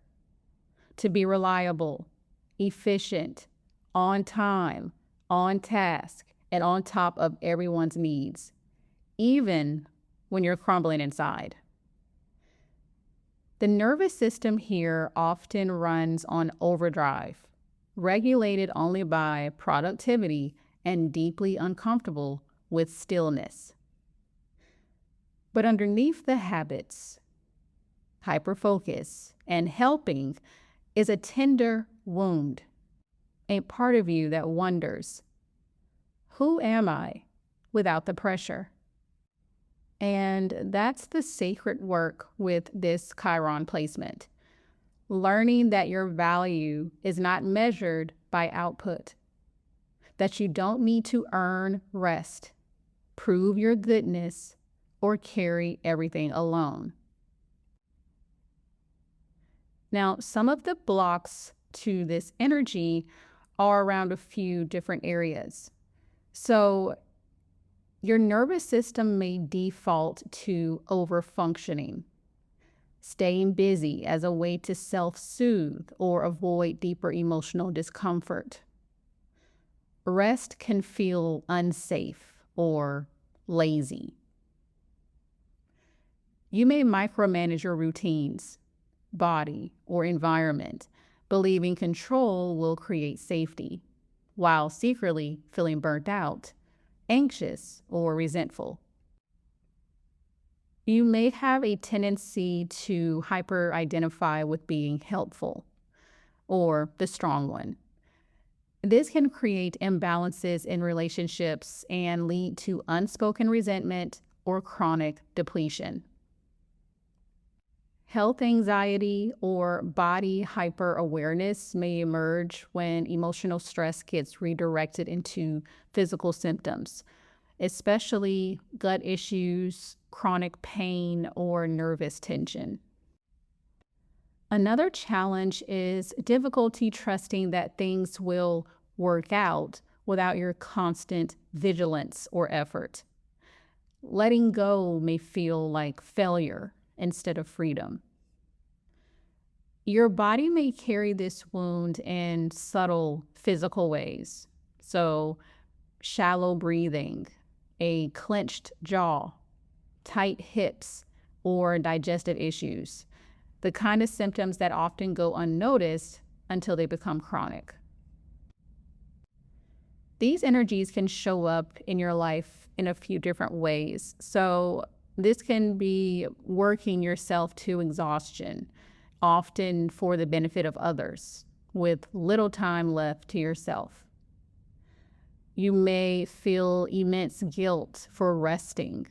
S2: to be reliable, efficient, on time, on task, and on top of everyone's needs, even when you're crumbling inside. The nervous system here often runs on overdrive, regulated only by productivity and deeply uncomfortable with stillness. But underneath the habits, hyperfocus, and helping is a tender wound, a part of you that wonders, who am I without the pressure? And that's the sacred work with this Chiron placement. Learning that your value is not measured by output, that you don't need to earn rest, prove your goodness, or carry everything alone. Now, some of the blocks to this energy are around a few different areas. So your nervous system may default to overfunctioning, staying busy as a way to self-soothe or avoid deeper emotional discomfort. Rest can feel unsafe or lazy. You may micromanage your routines, body, or environment, believing control will create safety, while secretly feeling burnt out, anxious, or resentful. You may have a tendency to hyper-identify with being helpful or the strong one. This can create imbalances in relationships and lead to unspoken resentment or chronic depletion. Health anxiety or body hyper-awareness may emerge when emotional stress gets redirected into physical symptoms, especially gut issues, chronic pain, or nervous tension. Another challenge is difficulty trusting that things will work out without your constant vigilance or effort. Letting go may feel like failure instead of freedom. Your body may carry this wound in subtle physical ways. So, shallow breathing, a clenched jaw, tight hips, or digestive issues, the kind of symptoms that often go unnoticed until they become chronic. These energies can show up in your life in a few different ways. So this can be working yourself to exhaustion, often for the benefit of others, with little time left to yourself. You may feel immense guilt for resting,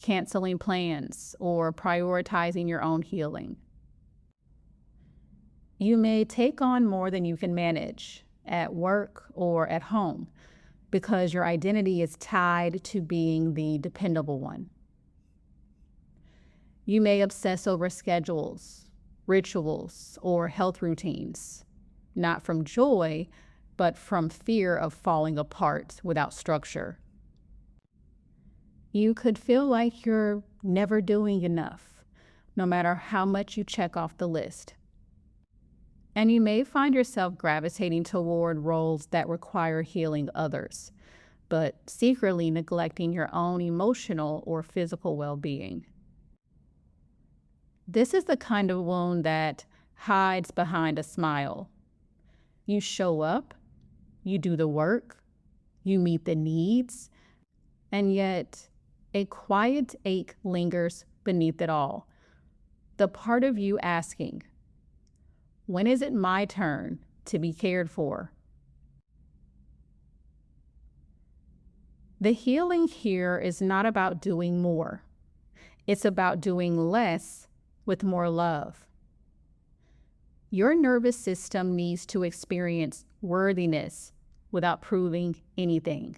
S2: canceling plans, or prioritizing your own healing. You may take on more than you can manage at work or at home because your identity is tied to being the dependable one. You may obsess over schedules, rituals, or health routines, not from joy, but from fear of falling apart without structure. You could feel like you're never doing enough, no matter how much you check off the list. And you may find yourself gravitating toward roles that require healing others, but secretly neglecting your own emotional or physical well-being. This is the kind of wound that hides behind a smile. You show up, you do the work, you meet the needs, and yet a quiet ache lingers beneath it all. The part of you asking, when is it my turn to be cared for? The healing here is not about doing more. It's about doing less with more love. Your nervous system needs to experience worthiness without proving anything.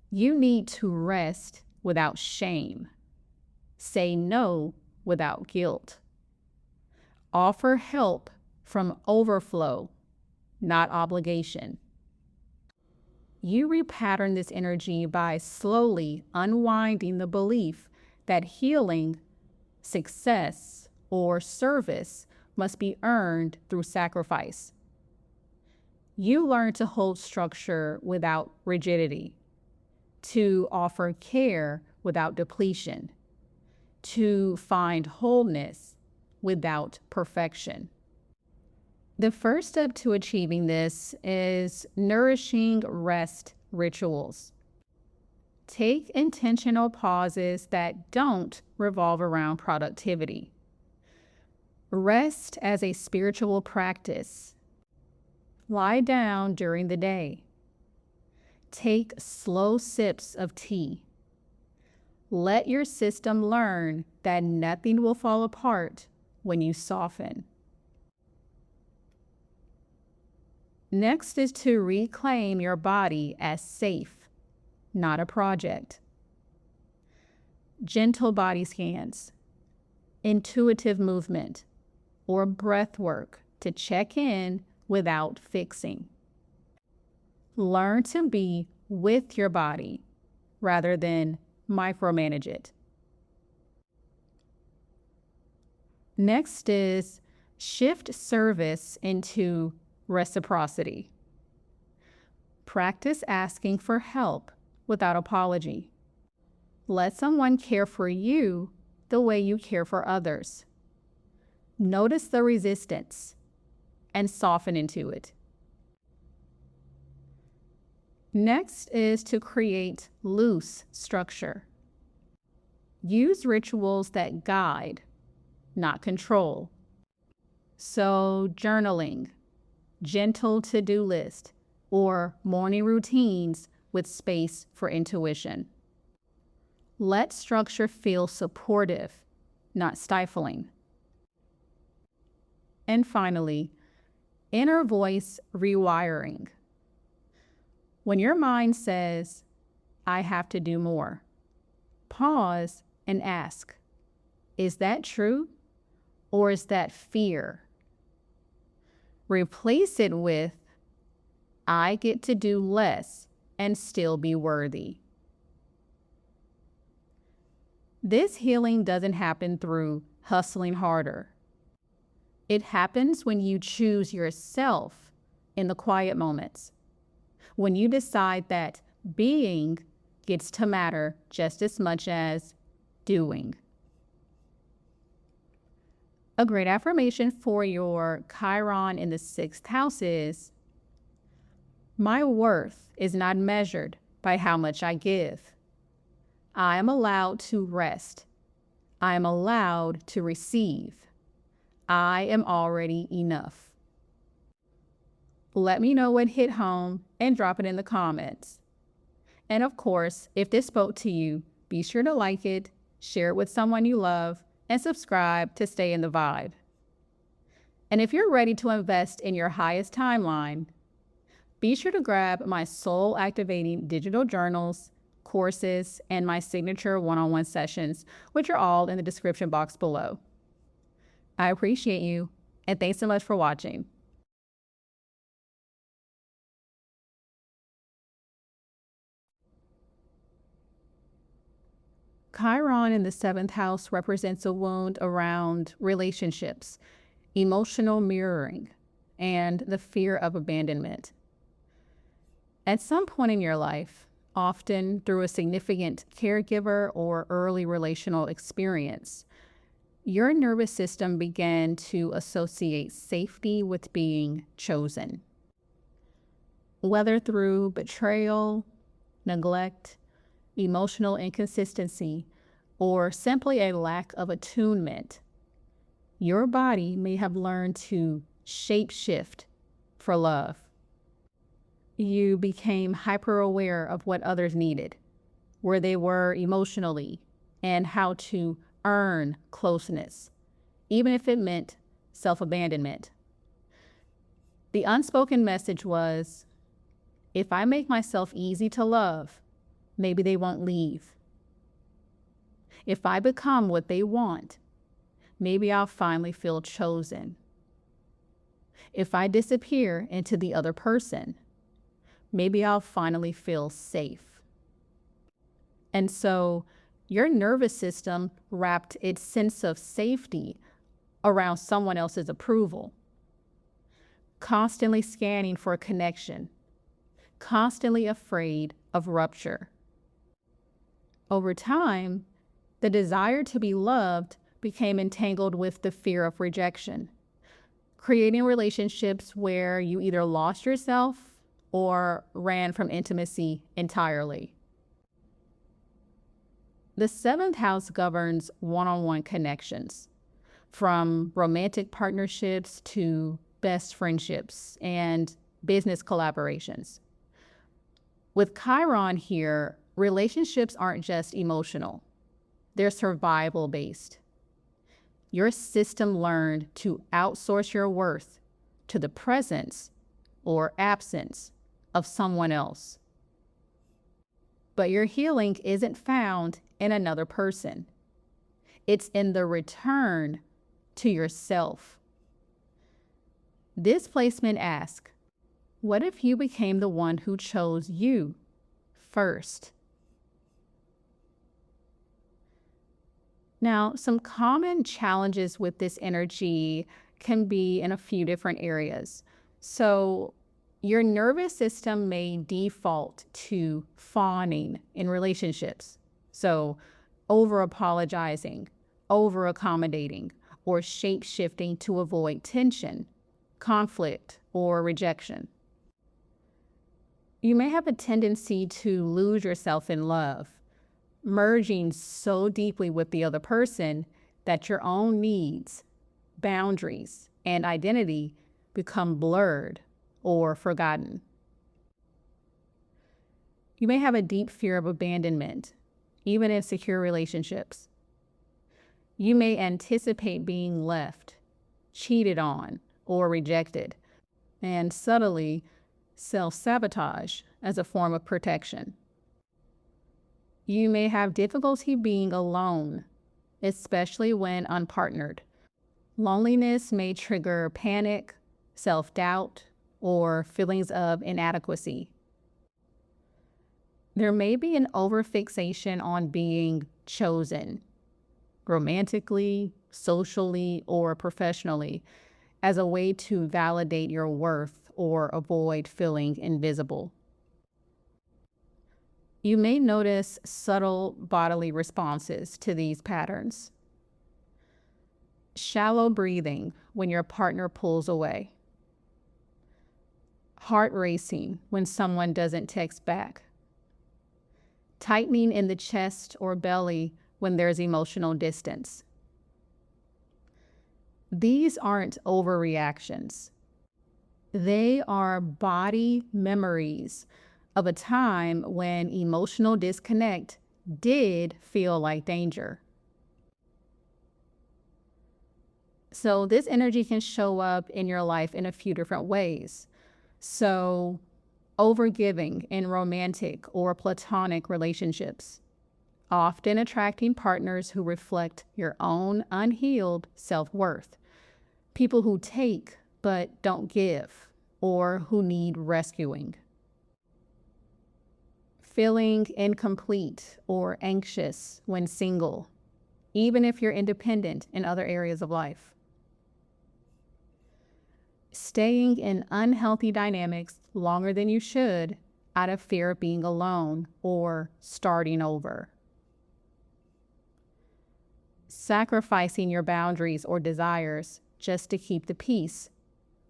S2: You need to rest without shame. Say no without guilt. Offer help from overflow, not obligation. You repattern this energy by slowly unwinding the belief that healing, success, or service must be earned through sacrifice. You learn to hold structure without rigidity, to offer care without depletion, to find wholeness without perfection. The first step to achieving this is nourishing rest rituals. Take intentional pauses that don't revolve around productivity. Rest as a spiritual practice. Lie down during the day. Take slow sips of tea. Let your system learn that nothing will fall apart when you soften. Next is to reclaim your body as safe, not a project. Gentle body scans, intuitive movement, or breath work to check in without fixing. Learn to be with your body rather than micromanage it. Next is shift service into reciprocity. Practice asking for help without apology. Let someone care for you the way you care for others. Notice the resistance and soften into it. Next is to create loose structure. Use rituals that guide, not control. So journaling, gentle to-do list, or morning routines with space for intuition. Let structure feel supportive, not stifling. And finally, inner voice rewiring. When your mind says, I have to do more, pause and ask, is that true? Or is that fear? Replace it with, I get to do less and still be worthy. This healing doesn't happen through hustling harder. It happens when you choose yourself in the quiet moments, when you decide that being gets to matter just as much as doing. A great affirmation for your Chiron in the 6th house is, my worth is not measured by how much I give. I am allowed to rest. I am allowed to receive. I am already enough. Let me know what hit home and drop it in the comments. And of course, if this spoke to you, be sure to like it, share it with someone you love, and subscribe to stay in the vibe. And if you're ready to invest in your highest timeline, be sure to grab my soul activating digital journals, courses, and my signature one-on-one sessions, which are all in the description box below. I appreciate you, and thanks so much for watching. Chiron in the 7th house represents a wound around relationships, emotional mirroring, and the fear of abandonment. At some point in your life, often through a significant caregiver or early relational experience, your nervous system began to associate safety with being chosen. Whether through betrayal, neglect, emotional inconsistency, or simply a lack of attunement, your body may have learned to shape-shift for love. You became hyper-aware of what others needed, where they were emotionally, and how to earn closeness, even if it meant self-abandonment. The unspoken message was, if I make myself easy to love, maybe they won't leave. If I become what they want, maybe I'll finally feel chosen. If I disappear into the other person, maybe I'll finally feel safe. And so your nervous system wrapped its sense of safety around someone else's approval, constantly scanning for a connection, constantly afraid of rupture. Over time, the desire to be loved became entangled with the fear of rejection, creating relationships where you either lost yourself or ran from intimacy entirely. The 7th house governs one-on-one connections, from romantic partnerships to best friendships and business collaborations. With Chiron here, relationships aren't just emotional, they're survival-based. Your system learned to outsource your worth to the presence or absence of someone else. But your healing isn't found in another person. It's in the return to yourself. This placement asks, what if you became the one who chose you first? Now, some common challenges with this energy can be in a few different areas. So your nervous system may default to fawning in relationships. So over-apologizing, over-accommodating, or shape-shifting to avoid tension, conflict, or rejection. You may have a tendency to lose yourself in love, merging so deeply with the other person that your own needs, boundaries, and identity become blurred or forgotten. You may have a deep fear of abandonment, even in secure relationships. You may anticipate being left, cheated on, or rejected, and subtly self-sabotage as a form of protection. You may have difficulty being alone, especially when unpartnered. Loneliness may trigger panic, self-doubt, or feelings of inadequacy. There may be an overfixation on being chosen, romantically, socially, or professionally, as a way to validate your worth or avoid feeling invisible. You may notice subtle bodily responses to these patterns. Shallow breathing when your partner pulls away. Heart racing when someone doesn't text back. Tightening in the chest or belly when there's emotional distance. These aren't overreactions. They are body memories of a time when emotional disconnect did feel like danger. So this energy can show up in your life in a few different ways. So overgiving in romantic or platonic relationships, often attracting partners who reflect your own unhealed self-worth. People who take but don't give, or who need rescuing. Feeling incomplete or anxious when single, even if you're independent in other areas of life. Staying in unhealthy dynamics longer than you should out of fear of being alone or starting over. Sacrificing your boundaries or desires just to keep the peace,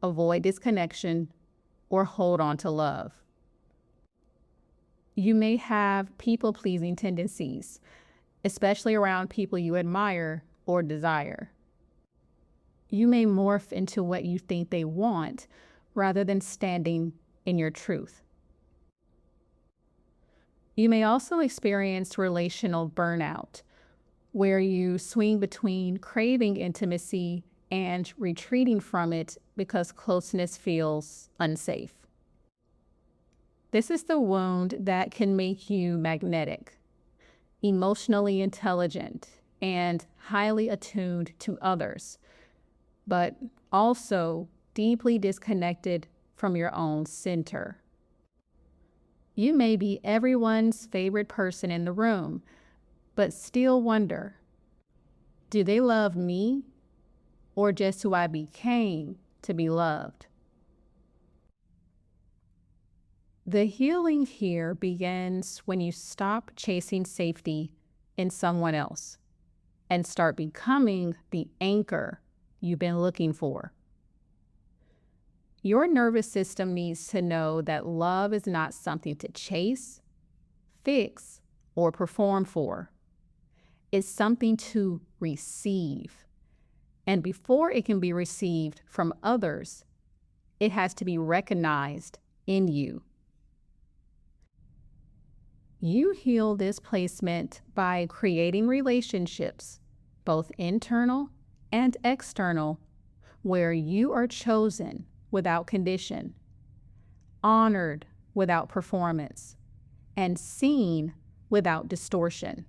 S2: avoid disconnection, or hold on to love. You may have people-pleasing tendencies, especially around people you admire or desire. You may morph into what you think they want rather than standing in your truth. You may also experience relational burnout, where you swing between craving intimacy and retreating from it because closeness feels unsafe. This is the wound that can make you magnetic, emotionally intelligent, and highly attuned to others, but also deeply disconnected from your own center. You may be everyone's favorite person in the room, but still wonder, do they love me or just who I became to be loved? The healing here begins when you stop chasing safety in someone else and start becoming the anchor you've been looking for. Your nervous system needs to know that love is not something to chase, fix, or perform for. It's something to receive. And before it can be received from others, it has to be recognized in you. You heal this placement by creating relationships, both internal and external, where you are chosen without condition, honored without performance, and seen without distortion.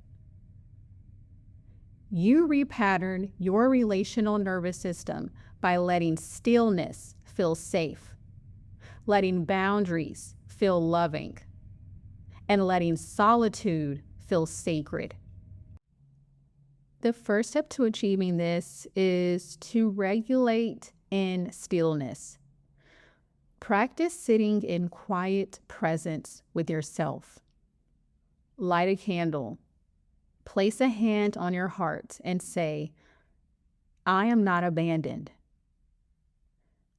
S2: You repattern your relational nervous system by letting stillness feel safe, letting boundaries feel loving, and letting solitude feel sacred. The first step to achieving this is to regulate in stillness. Practice sitting in quiet presence with yourself. Light a candle. Place a hand on your heart and say, I am not abandoned.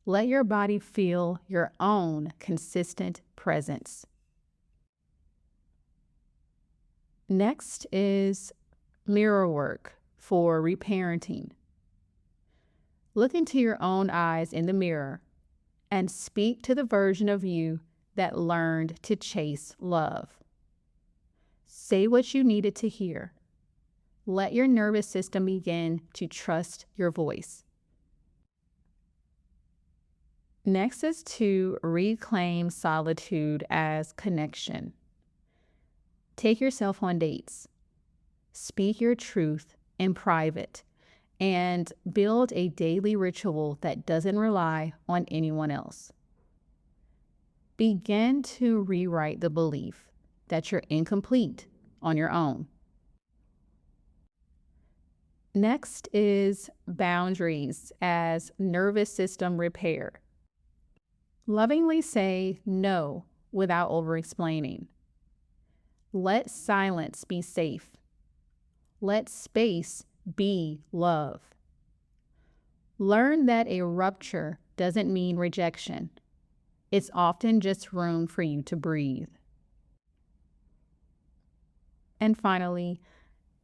S2: Let your body feel your own consistent presence. Next is mirror work for reparenting. Look into your own eyes in the mirror and speak to the version of you that learned to chase love. Say what you needed to hear. Let your nervous system begin to trust your voice. Next is to reclaim solitude as connection. Take yourself on dates. Speak your truth in private and build a daily ritual that doesn't rely on anyone else. Begin to rewrite the belief that you're incomplete on your own. Next is boundaries as nervous system repair. Lovingly say no without over-explaining. Let silence be safe. Let space be love. Learn that a rupture doesn't mean rejection. It's often just room for you to breathe. And finally,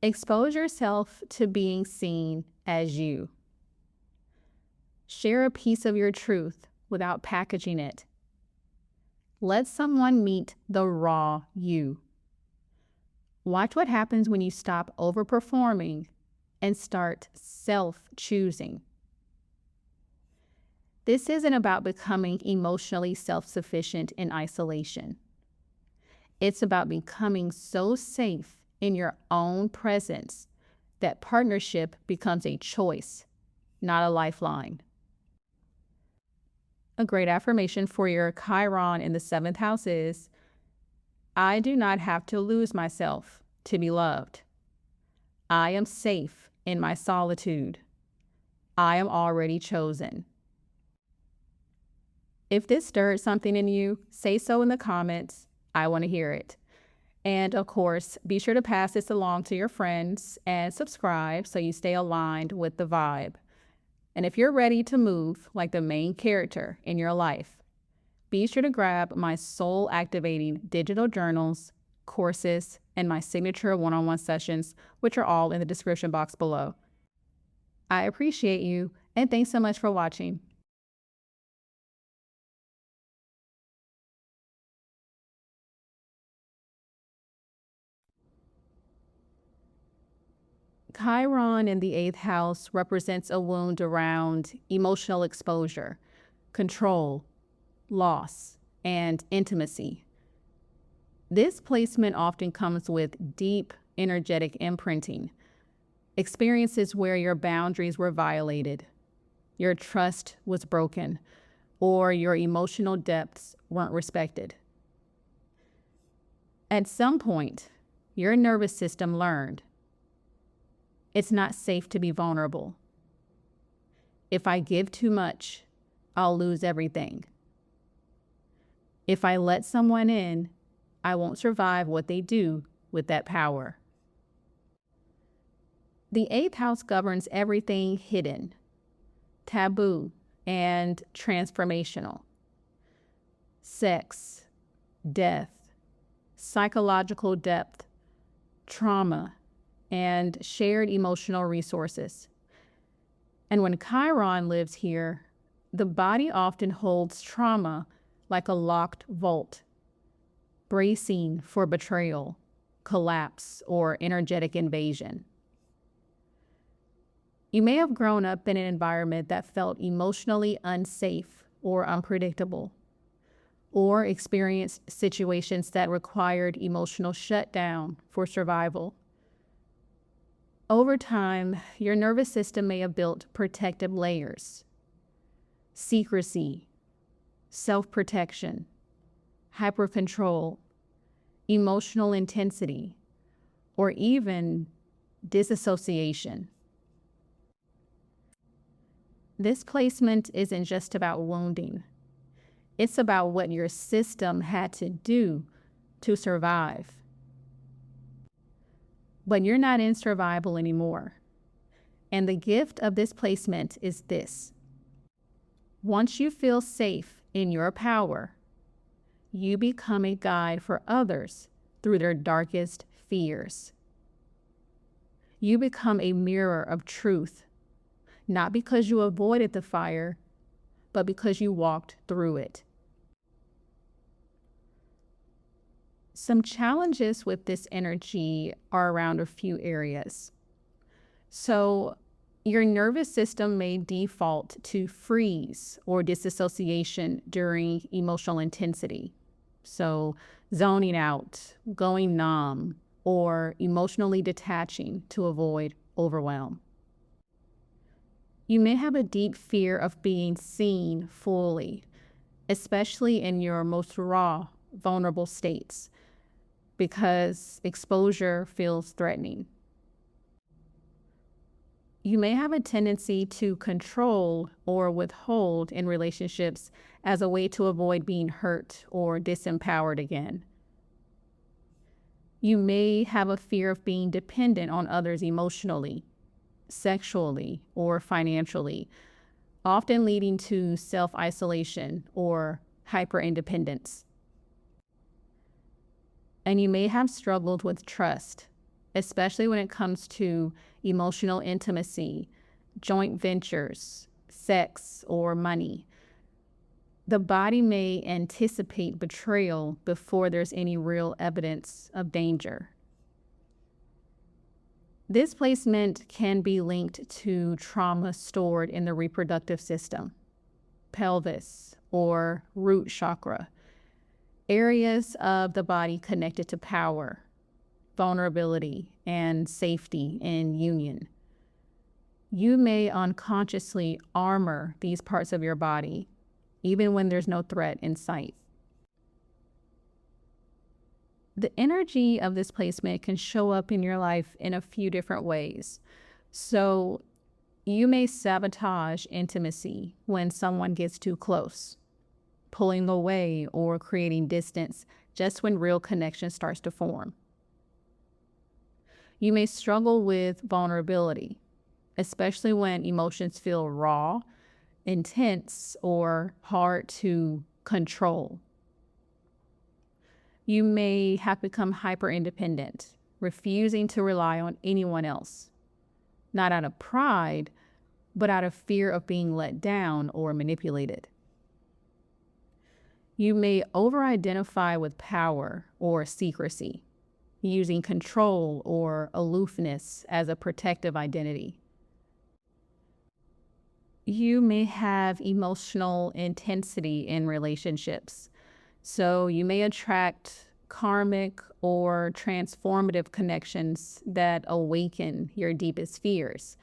S2: expose yourself to being seen as you. Share a piece of your truth without packaging it. Let someone meet the raw you. Watch what happens when you stop overperforming and start self-choosing. This isn't about becoming emotionally self-sufficient in isolation. It's about becoming so safe in your own presence that partnership becomes a choice, not a lifeline. A great affirmation for your Chiron in the 7th house is, I do not have to lose myself to be loved. I am safe in my solitude. I am already chosen. If this stirred something in you, say so in the comments. I want to hear it. And of course, be sure to pass this along to your friends and subscribe so you stay aligned with the vibe. And if you're ready to move like the main character in your life, be sure to grab my soul-activating digital journals, courses, and my signature one-on-one sessions, which are all in the description box below. I appreciate you, and thanks so much for watching. Chiron in the 8th house represents a wound around emotional exposure, control, loss, and intimacy. This placement often comes with deep energetic imprinting, experiences where your boundaries were violated, your trust was broken, or your emotional depths weren't respected. At some point, your nervous system learned it's not safe to be vulnerable. If I give too much, I'll lose everything. If I let someone in, I won't survive what they do with that power. The 8th house governs everything hidden, taboo, and transformational. Sex, death, psychological depth, trauma, and shared emotional resources. And when Chiron lives here, the body often holds trauma like a locked vault, bracing for betrayal, collapse, or energetic invasion. You may have grown up in an environment that felt emotionally unsafe or unpredictable, or experienced situations that required emotional shutdown for survival. Over time, your nervous system may have built protective layers, secrecy, self-protection, hypercontrol, emotional intensity, or even disassociation. This placement isn't just about wounding. It's about what your system had to do to survive. But you're not in survival anymore. And the gift of this placement is this. Once you feel safe in your power, you become a guide for others through their darkest fears. You become a mirror of truth, not because you avoided the fire, but because you walked through it. Some challenges with this energy are around a few areas. So your nervous system may default to freeze or disassociation during emotional intensity. So zoning out, going numb, or emotionally detaching to avoid overwhelm. You may have a deep fear of being seen fully, especially in your most raw, vulnerable states, because exposure feels threatening. You may have a tendency to control or withhold in relationships as a way to avoid being hurt or disempowered again. You may have a fear of being dependent on others emotionally, sexually, or financially, often leading to self-isolation or hyper-independence. And you may have struggled with trust, especially when it comes to emotional intimacy, joint ventures, sex, or money. The body may anticipate betrayal before there's any real evidence of danger. This placement can be linked to trauma stored in the reproductive system. pelvis, or root chakra, areas of the body connected to power, vulnerability, and safety and union. You may unconsciously armor these parts of your body, even when there's no threat in sight. The energy of this placement can show up in your life in a few different ways. So you may sabotage intimacy when someone gets too close, pulling away or creating distance just when real connection starts to form. You may struggle with vulnerability, especially when emotions feel raw, intense, or hard to control. You may have become hyper-independent, refusing to rely on anyone else, not out of pride, but out of fear of being let down or manipulated. You may over-identify with power or secrecy, using control or aloofness as a protective identity. You may have emotional intensity in relationships, so you may attract karmic or transformative connections that awaken your deepest fears,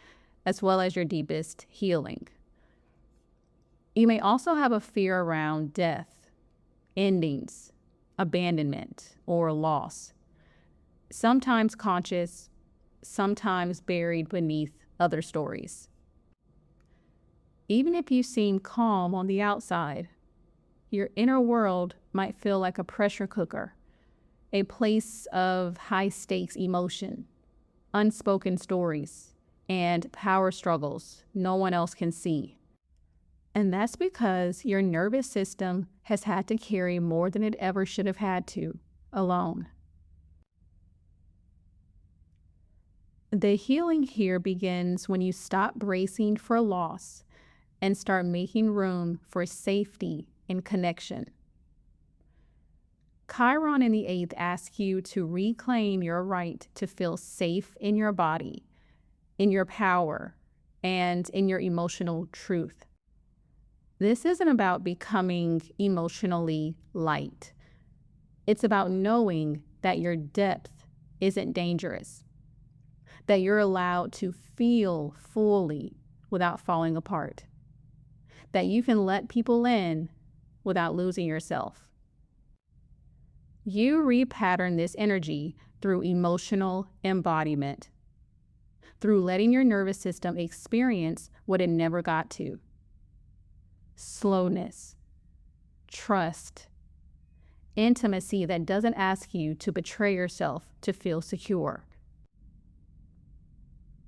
S2: as well as your deepest healing. You may also have a fear around death, endings, abandonment, or loss, sometimes conscious, sometimes buried beneath other stories. Even if you seem calm on the outside, your inner world might feel like a pressure cooker, a place of high-stakes emotion, unspoken stories, and power struggles no one else can see. And that's because your nervous system has had to carry more than it ever should have had to, alone. The healing here begins when you stop bracing for loss and start making room for safety and connection. Chiron in the 8th asks you to reclaim your right to feel safe in your body, in your power, and in your emotional truth. This isn't about becoming emotionally light. It's about knowing that your depth isn't dangerous, that you're allowed to feel fully without falling apart, that you can let people in without losing yourself. You repattern this energy through emotional embodiment, through letting your nervous system experience what it never got to. Slowness, trust, intimacy that doesn't ask you to betray yourself to feel secure.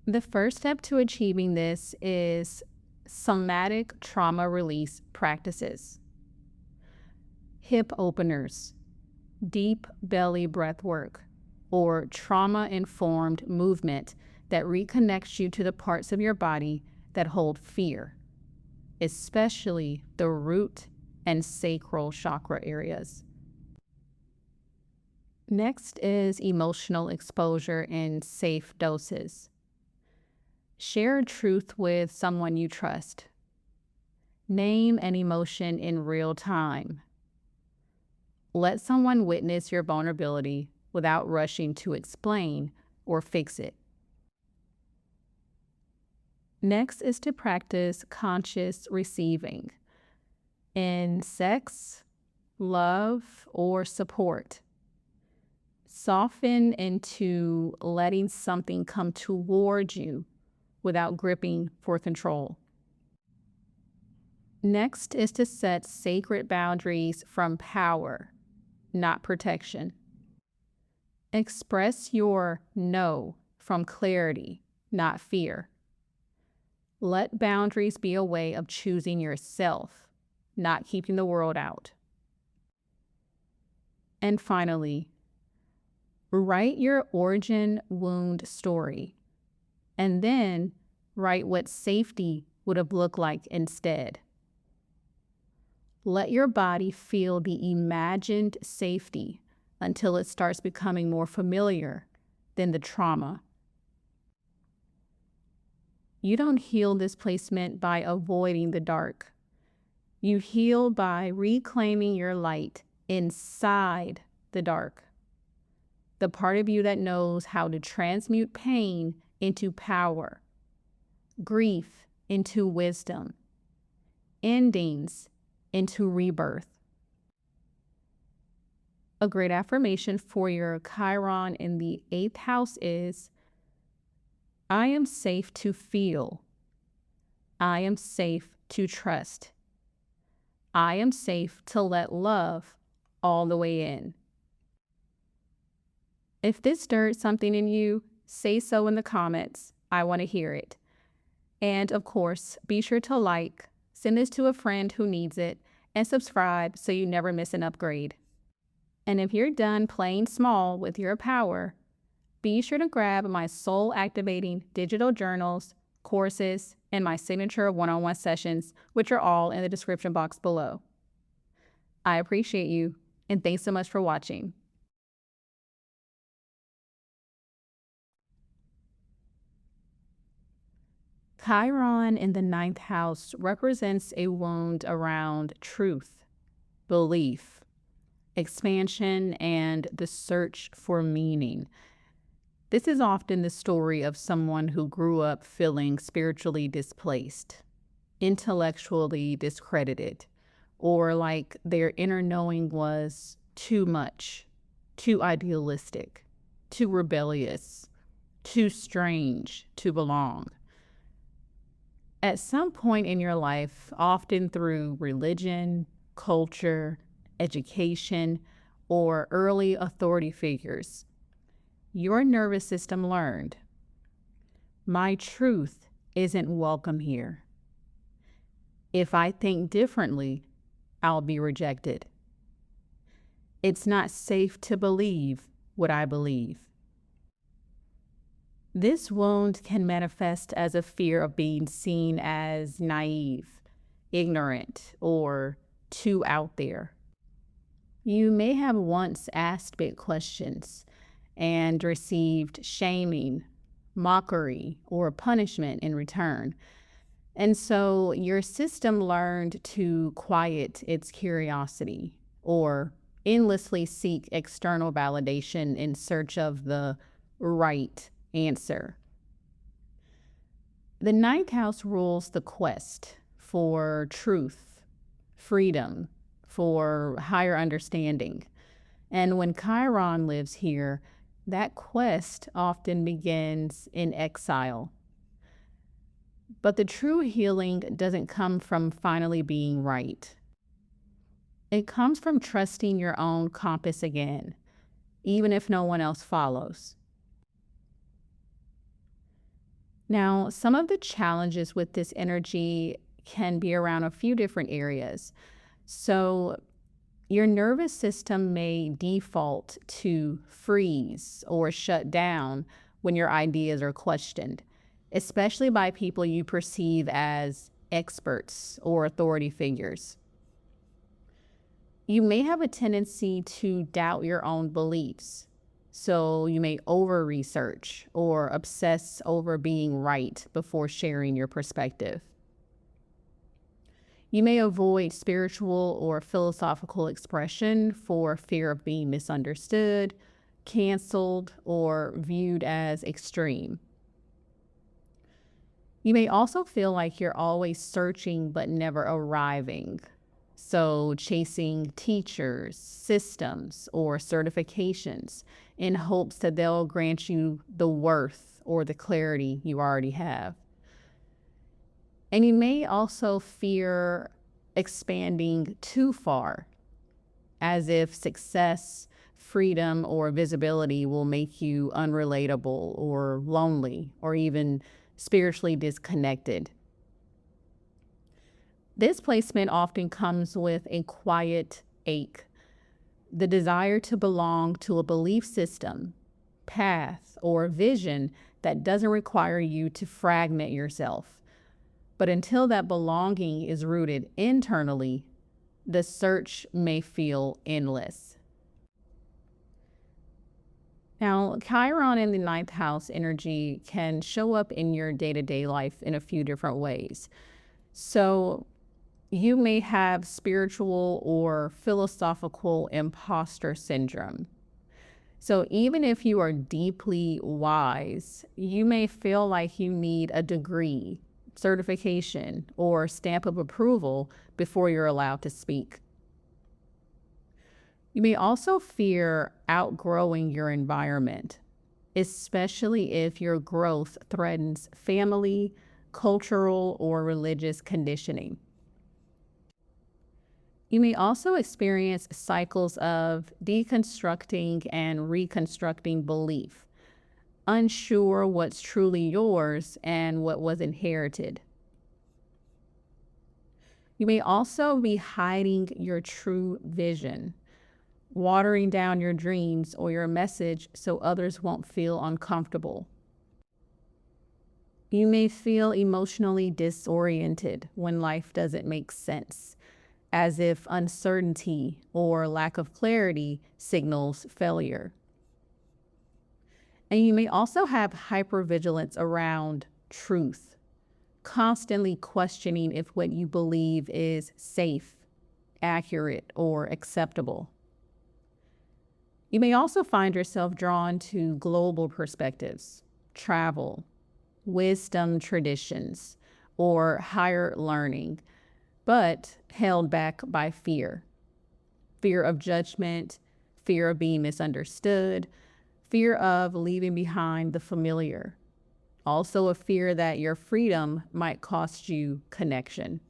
S2: The first step to achieving this is somatic trauma release practices. Hip openers, deep belly breath work, or trauma-informed movement that reconnects you to the parts of your body that hold fear, especially the root and sacral chakra areas. Next is emotional exposure in safe doses. Share truth with someone you trust. Name an emotion in real time. Let someone witness your vulnerability without rushing to explain or fix it. Next is to practice conscious receiving in sex, love, or support. Soften into letting something come toward you without gripping for control. Next is to set sacred boundaries from power, not protection. Express your no from clarity, not fear. Let boundaries be a way of choosing yourself, not keeping the world out. And finally, write your origin wound story, and then write what safety would have looked like instead. Let your body feel the imagined safety until it starts becoming more familiar than the trauma. You don't heal this placement by avoiding the dark. You heal by reclaiming your light inside the dark. The part of you that knows how to transmute pain into power, grief into wisdom, endings into rebirth. A great affirmation for your Chiron in the 8th house is, I am safe to feel. I am safe to trust. I am safe to let love all the way in. If this stirred something in you, say so in the comments. I want to hear it. And of course, be sure to like, send this to a friend who needs it, and subscribe so you never miss an upgrade. And if you're done playing small with your power, be sure to grab my soul-activating digital journals, courses, and my signature one-on-one sessions, which are all in the description box below. I appreciate you, and thanks so much for watching. Chiron in the 9th house represents a wound around truth, belief, expansion, and the search for meaning. This is often the story of someone who grew up feeling spiritually displaced, intellectually discredited, or like their inner knowing was too much, too idealistic, too rebellious, too strange to belong. At some point in your life, often through religion, culture, education, or early authority figures, your nervous system learned, my truth isn't welcome here. If I think differently, I'll be rejected. It's not safe to believe what I believe. This wound can manifest as a fear of being seen as naive, ignorant, or too out there. You may have once asked big questions and received shaming, mockery, or punishment in return. And so your system learned to quiet its curiosity or endlessly seek external validation in search of the right answer. The 9th house rules the quest for truth, freedom, for higher understanding. And when Chiron lives here, that quest often begins in exile. But the true healing doesn't come from finally being right. It comes from trusting your own compass again, even if no one else follows. Now, some of the challenges with this energy can be around a few different areas. So your nervous system may default to freeze or shut down when your ideas are questioned, especially by people you perceive as experts or authority figures. You may have a tendency to doubt your own beliefs. So you may over-research or obsess over being right before sharing your perspective. You may avoid spiritual or philosophical expression for fear of being misunderstood, canceled, or viewed as extreme. You may also feel like you're always searching but never arriving. So chasing teachers, systems, or certifications in hopes that they'll grant you the worth or the clarity you already have. And you may also fear expanding too far, as if success, freedom, or visibility will make you unrelatable or lonely or even spiritually disconnected. This placement often comes with a quiet ache, the desire to belong to a belief system, path, or vision that doesn't require you to fragment yourself. But until that belonging is rooted internally, the search may feel endless. Now, Chiron in the 9th house energy can show up in your day-to-day life in a few different ways. So You may have spiritual or philosophical imposter syndrome. So even if you are deeply wise, you may feel like you need a degree, certification, or stamp of approval before you're allowed to speak. You may also fear outgrowing your environment, especially if your growth threatens family, cultural, or religious conditioning. You may also experience cycles of deconstructing and reconstructing belief, unsure what's truly yours and what was inherited. You may also be hiding your true vision, watering down your dreams or your message so others won't feel uncomfortable. You may feel emotionally disoriented when life doesn't make sense, as if uncertainty or lack of clarity signals failure. And you may also have hypervigilance around truth, constantly questioning if what you believe is safe, accurate, or acceptable. You may also find yourself drawn to global perspectives, travel, wisdom traditions, or higher learning, but held back by fear. Fear of judgment, fear of being misunderstood, fear of leaving behind the familiar. Also a fear that your freedom might cost you connection.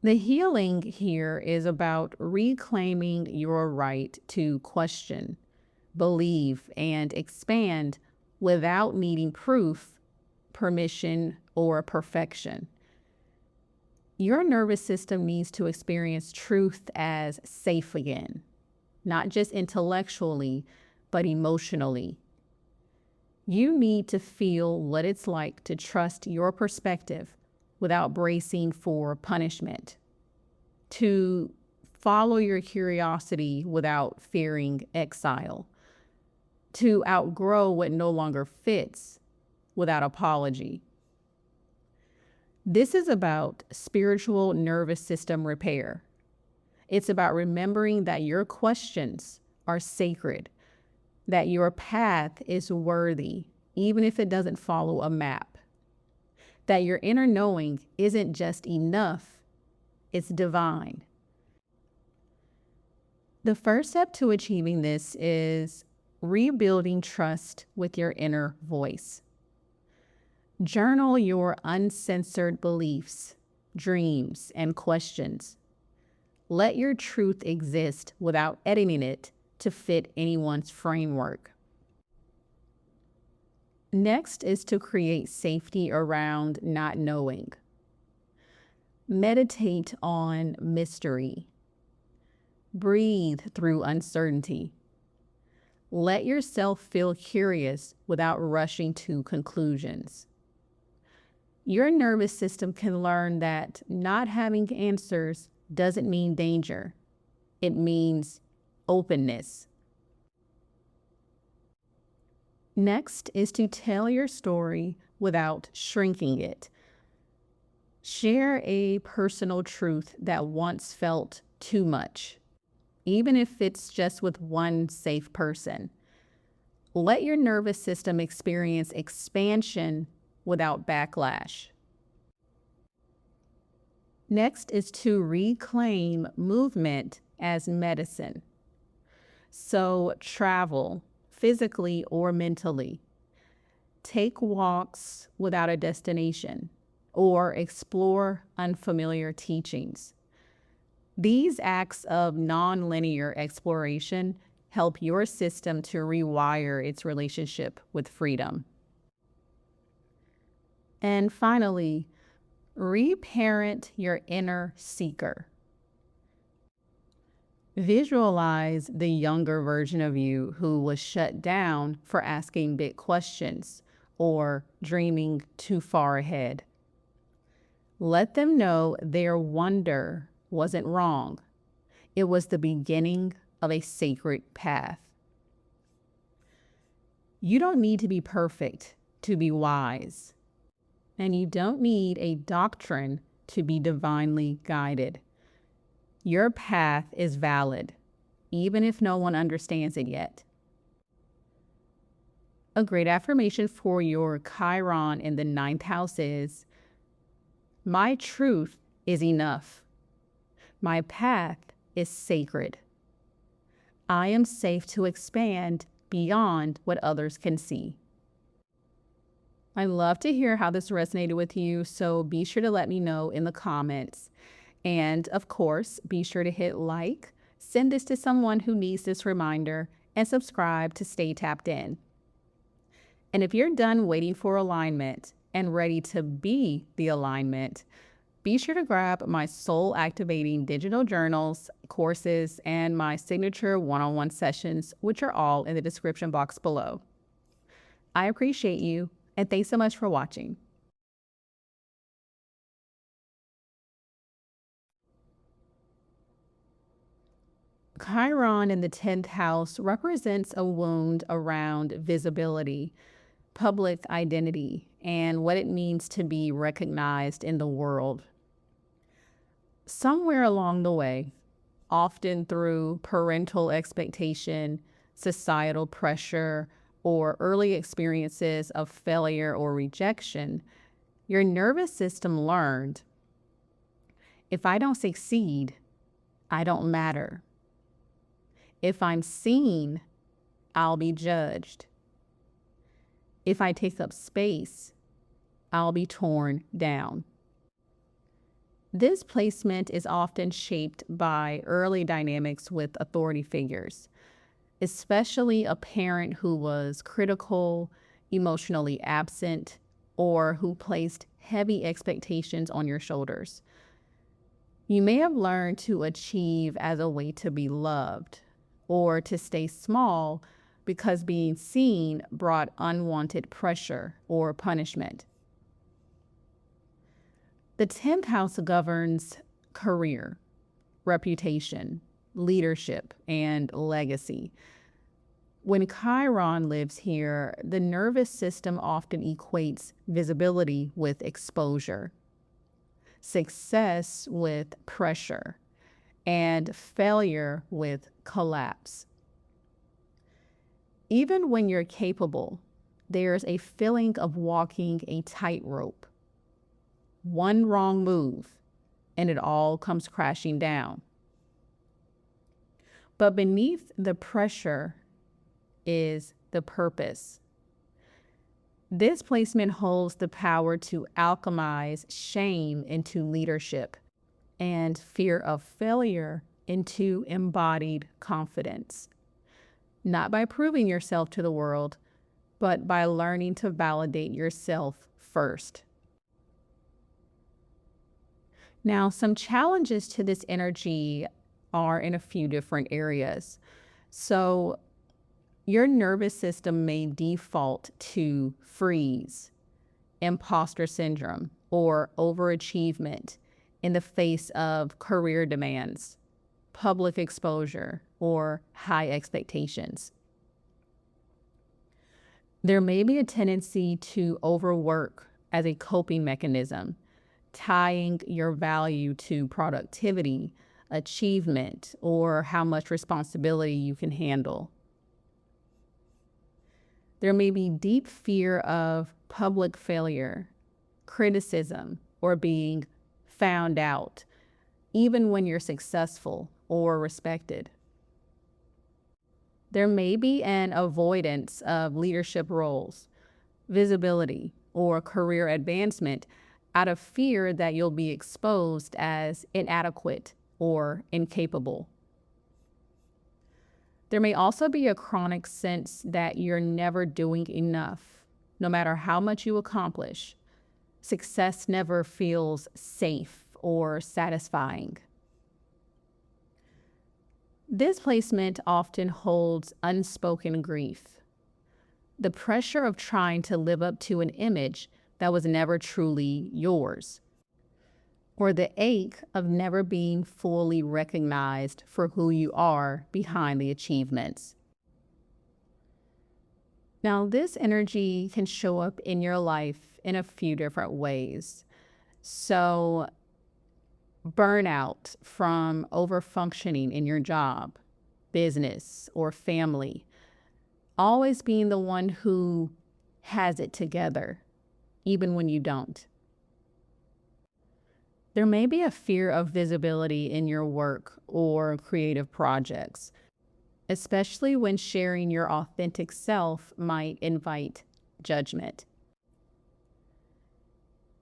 S2: The healing here is about reclaiming your right to question, believe, and expand without needing proof, permission, or perfection. Your nervous system needs to experience truth as safe again, not just intellectually, but emotionally. You need to feel what it's like to trust your perspective without bracing for punishment, to follow your curiosity without fearing exile, to outgrow what no longer fits without apology. This is about spiritual nervous system repair. It's about remembering that your questions are sacred, that your path is worthy, even if it doesn't follow a map, that your inner knowing isn't just enough, it's divine. The first step to achieving this is rebuilding trust with your inner voice. Journal your uncensored beliefs, dreams, and questions. Let your truth exist without editing it to fit anyone's framework. Next is to create safety around not knowing. Meditate on mystery. Breathe through uncertainty. Let yourself feel curious without rushing to conclusions. Your nervous system can learn that not having answers doesn't mean danger. It means openness. Next is to tell your story without shrinking it. Share a personal truth that once felt too much, even if it's just with one safe person. Let your nervous system experience expansion without backlash. Next is to reclaim movement as medicine. So travel, physically or mentally. Take walks without a destination, or explore unfamiliar teachings. These acts of nonlinear exploration help your system to rewire its relationship with freedom. And finally, reparent your inner seeker. Visualize the younger version of you who was shut down for asking big questions or dreaming too far ahead. Let them know their wonder wasn't wrong. It was the beginning of a sacred path. You don't need to be perfect to be wise. and you don't need a doctrine to be divinely guided. Your path is valid, even if no one understands it yet. A great affirmation for your Chiron in the 9th house is, my truth is enough. My path is sacred. I am safe to expand beyond what others can see. I love to hear how this resonated with you, so be sure to let me know in the comments. And of course, be sure to hit like, send this to someone who needs this reminder, and subscribe to stay tapped in. And if you're done waiting for alignment and ready to be the alignment, be sure to grab my soul activating digital journals, courses, and my signature one-on-one sessions, which are all in the description box below. I appreciate you, and thanks so much for watching. Chiron in the 10th house represents a wound around visibility, public identity, and what it means to be recognized in the world. Somewhere along the way, often through parental expectation, societal pressure, or early experiences of failure or rejection, your nervous system learned, if I don't succeed, I don't matter. If I'm seen, I'll be judged. If I take up space, I'll be torn down. This placement is often shaped by early dynamics with authority figures, especially a parent who was critical, emotionally absent, or who placed heavy expectations on your shoulders. You may have learned to achieve as a way to be loved, or to stay small because being seen brought unwanted pressure or punishment. The 10th house governs career, reputation, leadership, and legacy. When Chiron lives here, the nervous system often equates visibility with exposure, success with pressure, and failure with collapse. Even when you're capable, there's a feeling of walking a tightrope. One wrong move, and it all comes crashing down. But beneath the pressure is the purpose. This placement holds the power to alchemize shame into leadership and fear of failure into embodied confidence. Not by proving yourself to the world, but by learning to validate yourself first. Now, some challenges to this energy are in a few different areas. So your nervous system may default to freeze, imposter syndrome, or overachievement in the face of career demands, public exposure, or high expectations. There may be a tendency to overwork as a coping mechanism, tying your value to productivity, achievement, or how much responsibility you can handle. There may be deep fear of public failure, criticism, or being found out, even when you're successful or respected. There may be an avoidance of leadership roles, visibility, or career advancement out of fear that you'll be exposed as inadequate or incapable. There may also be a chronic sense that you're never doing enough, no matter how much you accomplish. Success never feels safe or satisfying. This placement often holds unspoken grief, the pressure of trying to live up to an image that was never truly yours, or the ache of never being fully recognized for who you are behind the achievements. Now, this energy can show up in your life in a few different ways. So, burnout from overfunctioning in your job, business, or family, always being the one who has it together, even when you don't. There may be a fear of visibility in your work or creative projects, especially when sharing your authentic self might invite judgment.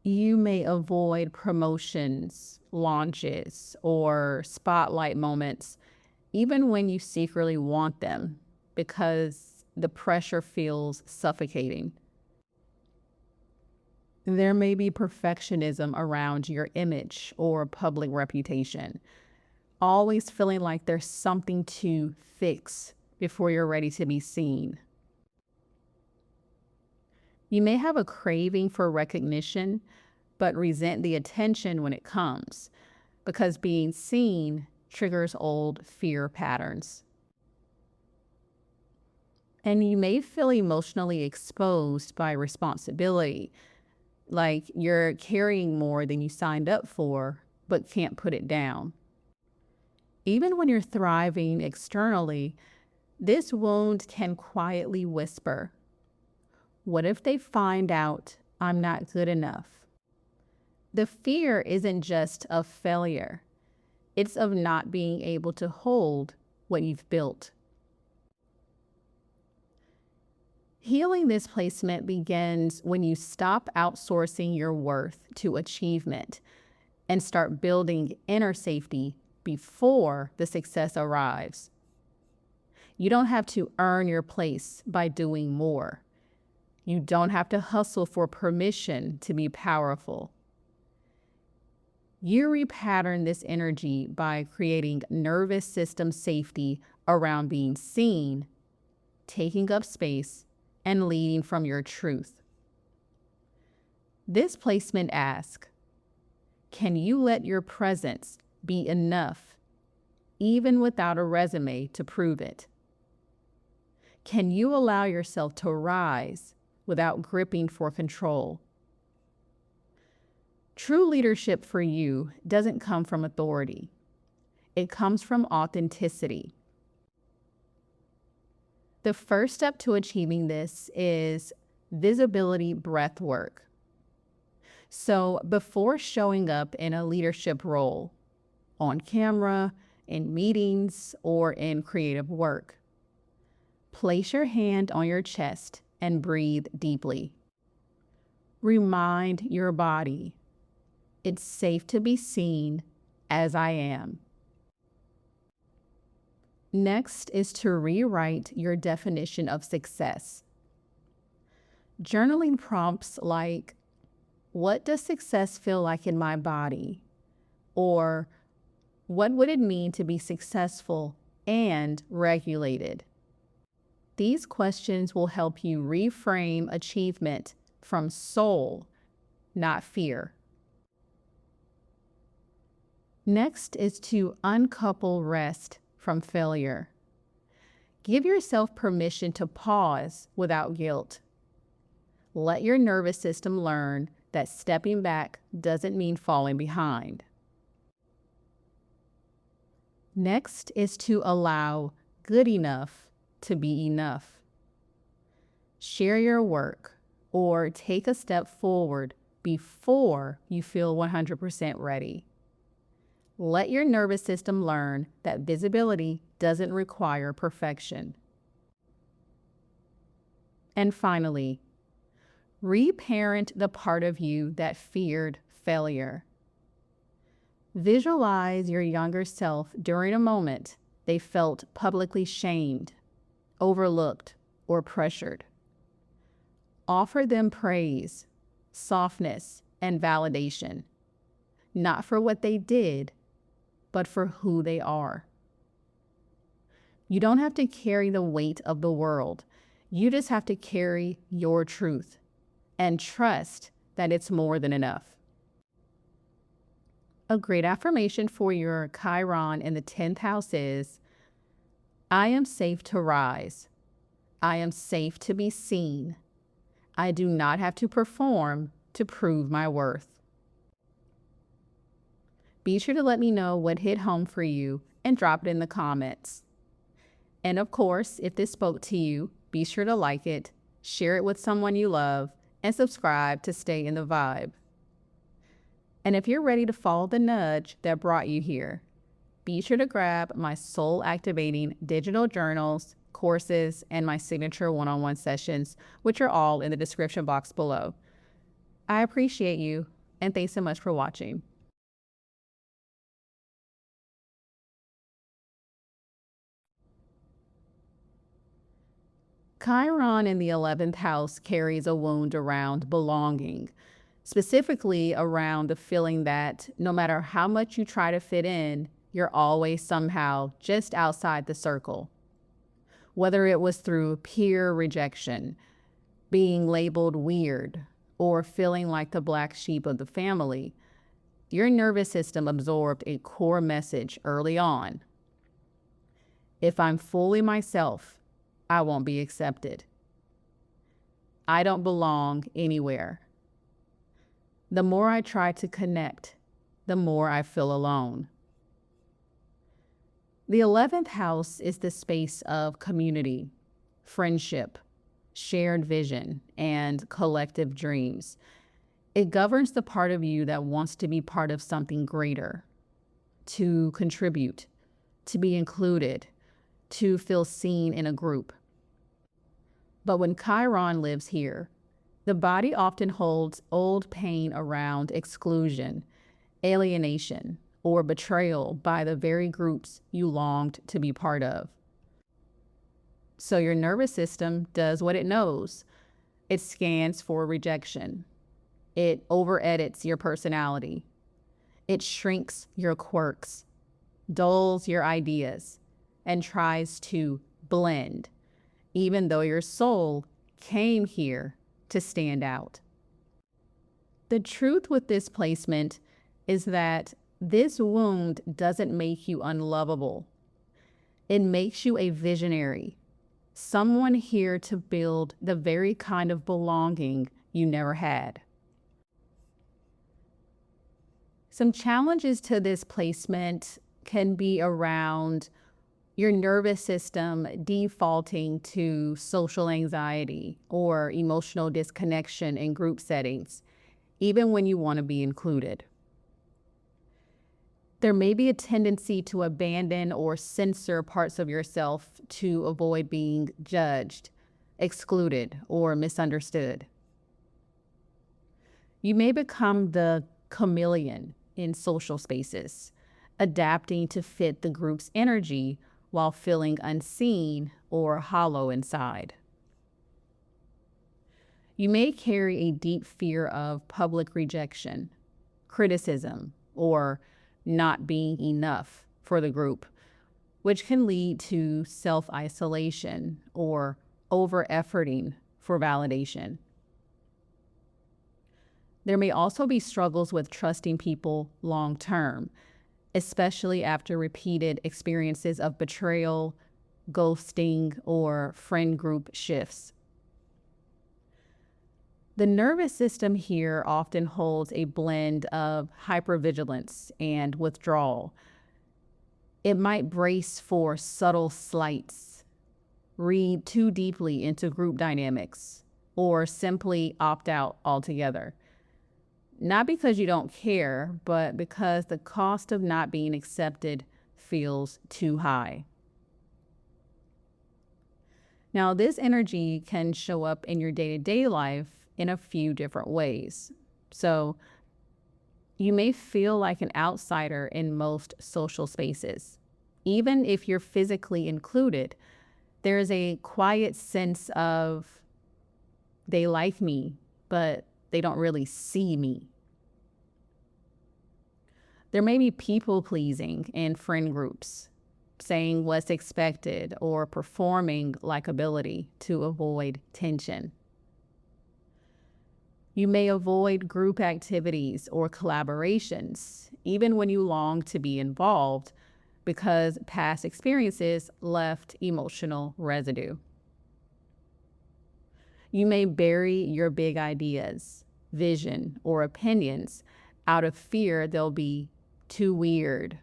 S2: You may avoid promotions, launches, or spotlight moments, even when you secretly want them, because the pressure feels suffocating. There may be perfectionism around your image or public reputation, always feeling like there's something to fix before you're ready to be seen. You may have a craving for recognition, but resent the attention when it comes, because being seen triggers old fear patterns. And you may feel emotionally exposed by responsibility, like you're carrying more than you signed up for, but can't put it down. Even when you're thriving externally, this wound can quietly whisper, what if they find out I'm not good enough? The fear isn't just of failure. It's of not being able to hold what you've built. Healing this placement begins when you stop outsourcing your worth to achievement and start building inner safety before the success arrives. You don't have to earn your place by doing more. You don't have to hustle for permission to be powerful. You repattern this energy by creating nervous system safety around being seen, taking up space, and leading from your truth. This placement asks, can you let your presence be enough, even without a resume to prove it? Can you allow yourself to rise without gripping for control? True leadership for you doesn't come from authority. It comes from authenticity. The first step to achieving this is visibility breath work. So before showing up in a leadership role, on camera, in meetings, or in creative work, place your hand on your chest and breathe deeply. Remind your body, it's safe to be seen as I am. Next is to rewrite your definition of success. Journaling prompts like, what does success feel like in my body? Or what would it mean to be successful and regulated? These questions will help you reframe achievement from soul, not fear. Next is to uncouple rest from failure. Give yourself permission to pause without guilt. Let your nervous system learn that stepping back doesn't mean falling behind. Next is to allow good enough to be enough. Share your work or take a step forward before you feel 100% ready. Let your nervous system learn that visibility doesn't require perfection. And finally, reparent the part of you that feared failure. Visualize your younger self during a moment they felt publicly shamed, overlooked, or pressured. Offer them praise, softness, and validation, not for what they did, but for who they are. You don't have to carry the weight of the world. You just have to carry your truth and trust that it's more than enough. A great affirmation for your Chiron in the 10th house is, I am safe to rise. I am safe to be seen. I do not have to perform to prove my worth. Be sure to let me know what hit home for you and drop it in the comments. And of course, if this spoke to you, be sure to like it, share it with someone you love, and subscribe to stay in the vibe. And if you're ready to follow the nudge that brought you here, be sure to grab my soul-activating digital journals, courses, and my signature one-on-one sessions, which are all in the description box below. I appreciate you, and thanks so much for watching. Chiron in the 11th house carries a wound around belonging, specifically around the feeling that no matter how much you try to fit in, you're always somehow just outside the circle. Whether it was through peer rejection, being labeled weird, or feeling like the black sheep of the family, your nervous system absorbed a core message early on. If I'm fully myself, I won't be accepted. I don't belong anywhere. The more I try to connect, the more I feel alone. The 11th house is the space of community, friendship, shared vision, and collective dreams. It governs the part of you that wants to be part of something greater, to contribute, to be included, to feel seen in a group. But when Chiron lives here, the body often holds old pain around exclusion, alienation, or betrayal by the very groups you longed to be part of. So your nervous system does what it knows. It scans for rejection. It over-edits your personality. It shrinks your quirks, dulls your ideas, and tries to blend, even though your soul came here to stand out. The truth with this placement is that this wound doesn't make you unlovable. It makes you a visionary, someone here to build the very kind of belonging you never had. Some challenges to this placement can be around your nervous system defaulting to social anxiety or emotional disconnection in group settings, even when you want to be included. There may be a tendency to abandon or censor parts of yourself to avoid being judged, excluded, or misunderstood. You may become the chameleon in social spaces, adapting to fit the group's energy while feeling unseen or hollow inside. You may carry a deep fear of public rejection, criticism, or not being enough for the group, which can lead to self-isolation or over-efforting for validation. There may also be struggles with trusting people long-term, especially after repeated experiences of betrayal, ghosting, or friend group shifts. The nervous system here often holds a blend of hypervigilance and withdrawal. It might brace for subtle slights, read too deeply into group dynamics, or simply opt out altogether. Not because you don't care, but because the cost of not being accepted feels too high. Now, this energy can show up in your day-to-day life in a few different ways. So you may feel like an outsider in most social spaces. Even if you're physically included, there's a quiet sense of they like me, but they don't really see me. There may be people pleasing in friend groups, saying what's expected or performing likability to avoid tension. You may avoid group activities or collaborations, even when you long to be involved, because past experiences left emotional residue. You may bury your big ideas, vision, or opinions out of fear they'll be too weird,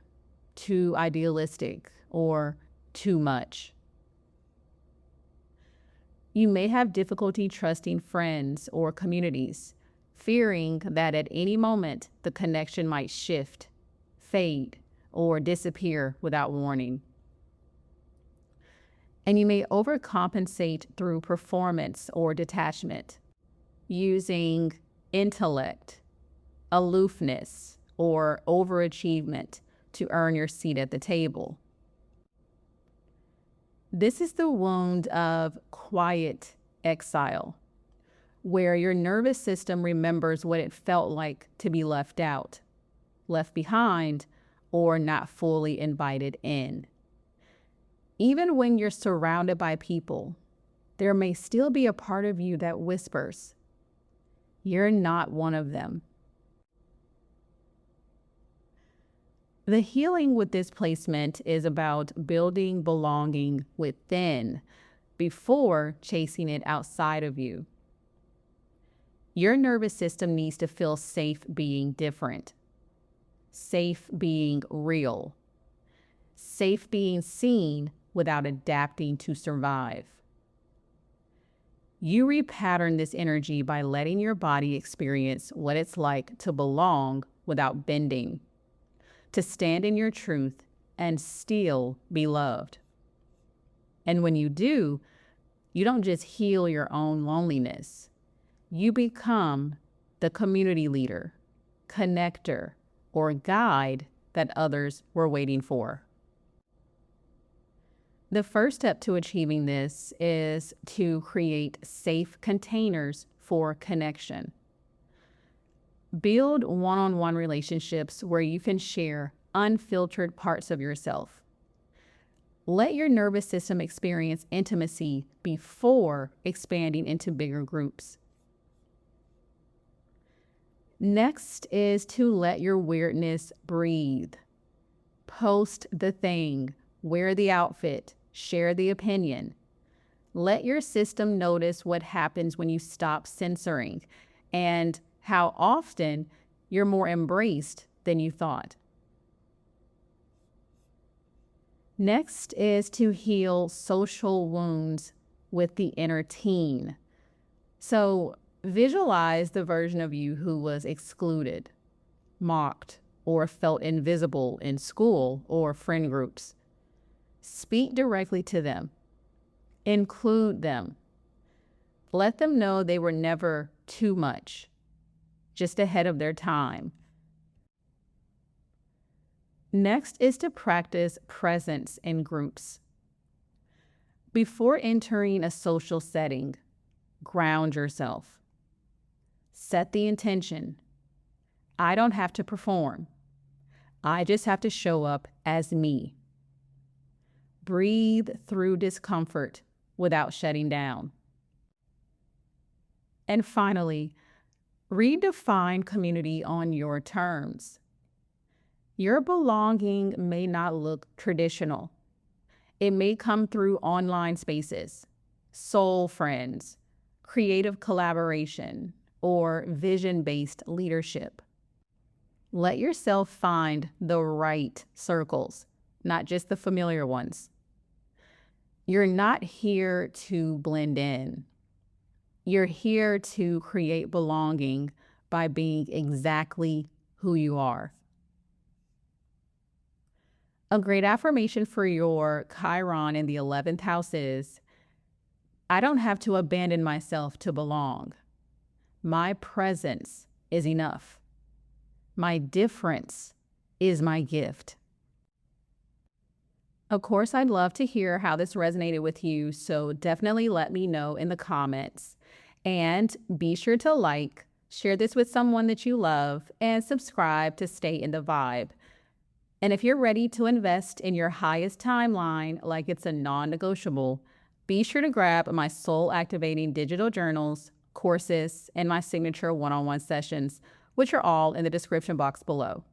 S2: too idealistic, or too much. You may have difficulty trusting friends or communities, fearing that at any moment the connection might shift, fade, or disappear without warning. And you may overcompensate through performance or detachment, using intellect, aloofness, or overachievement to earn your seat at the table. This is the wound of quiet exile, where your nervous system remembers what it felt like to be left out, left behind, or not fully invited in. Even when you're surrounded by people, there may still be a part of you that whispers, "You're not one of them." The healing with this placement is about building belonging within before chasing it outside of you. Your nervous system needs to feel safe being different, safe being real, safe being seen without adapting to survive. You repattern this energy by letting your body experience what it's like to belong without bending, to stand in your truth and still be loved. And when you do, you don't just heal your own loneliness. You become the community leader, connector, or guide that others were waiting for. The first step to achieving this is to create safe containers for connection. Build one-on-one relationships where you can share unfiltered parts of yourself. Let your nervous system experience intimacy before expanding into bigger groups. Next is to let your weirdness breathe. Post the thing, wear the outfit, share the opinion. Let your system notice what happens when you stop censoring and how often you're more embraced than you thought. Next is to heal social wounds with the inner teen. So visualize the version of you who was excluded, mocked, or felt invisible in school or friend groups. Speak directly to them. Include them. Let them know they were never too much, just ahead of their time. Next is to practice presence in groups. Before entering a social setting, ground yourself. Set the intention. I don't have to perform. I just have to show up as me. Breathe through discomfort without shutting down. And finally, redefine community on your terms. Your belonging may not look traditional. It may come through online spaces, soul friends, creative collaboration, or vision-based leadership. Let yourself find the right circles, not just the familiar ones. You're not here to blend in. You're here to create belonging by being exactly who you are. A great affirmation for your Chiron in the 11th house is, I don't have to abandon myself to belong. My presence is enough. My difference is my gift. Of course, I'd love to hear how this resonated with you, so definitely let me know in the comments. And be sure to like, share this with someone that you love, and subscribe to stay in the vibe. And if you're ready to invest in your highest timeline like it's a non-negotiable, be sure to grab my soul-activating digital journals, courses, and my signature one-on-one sessions, which are all in the description box below.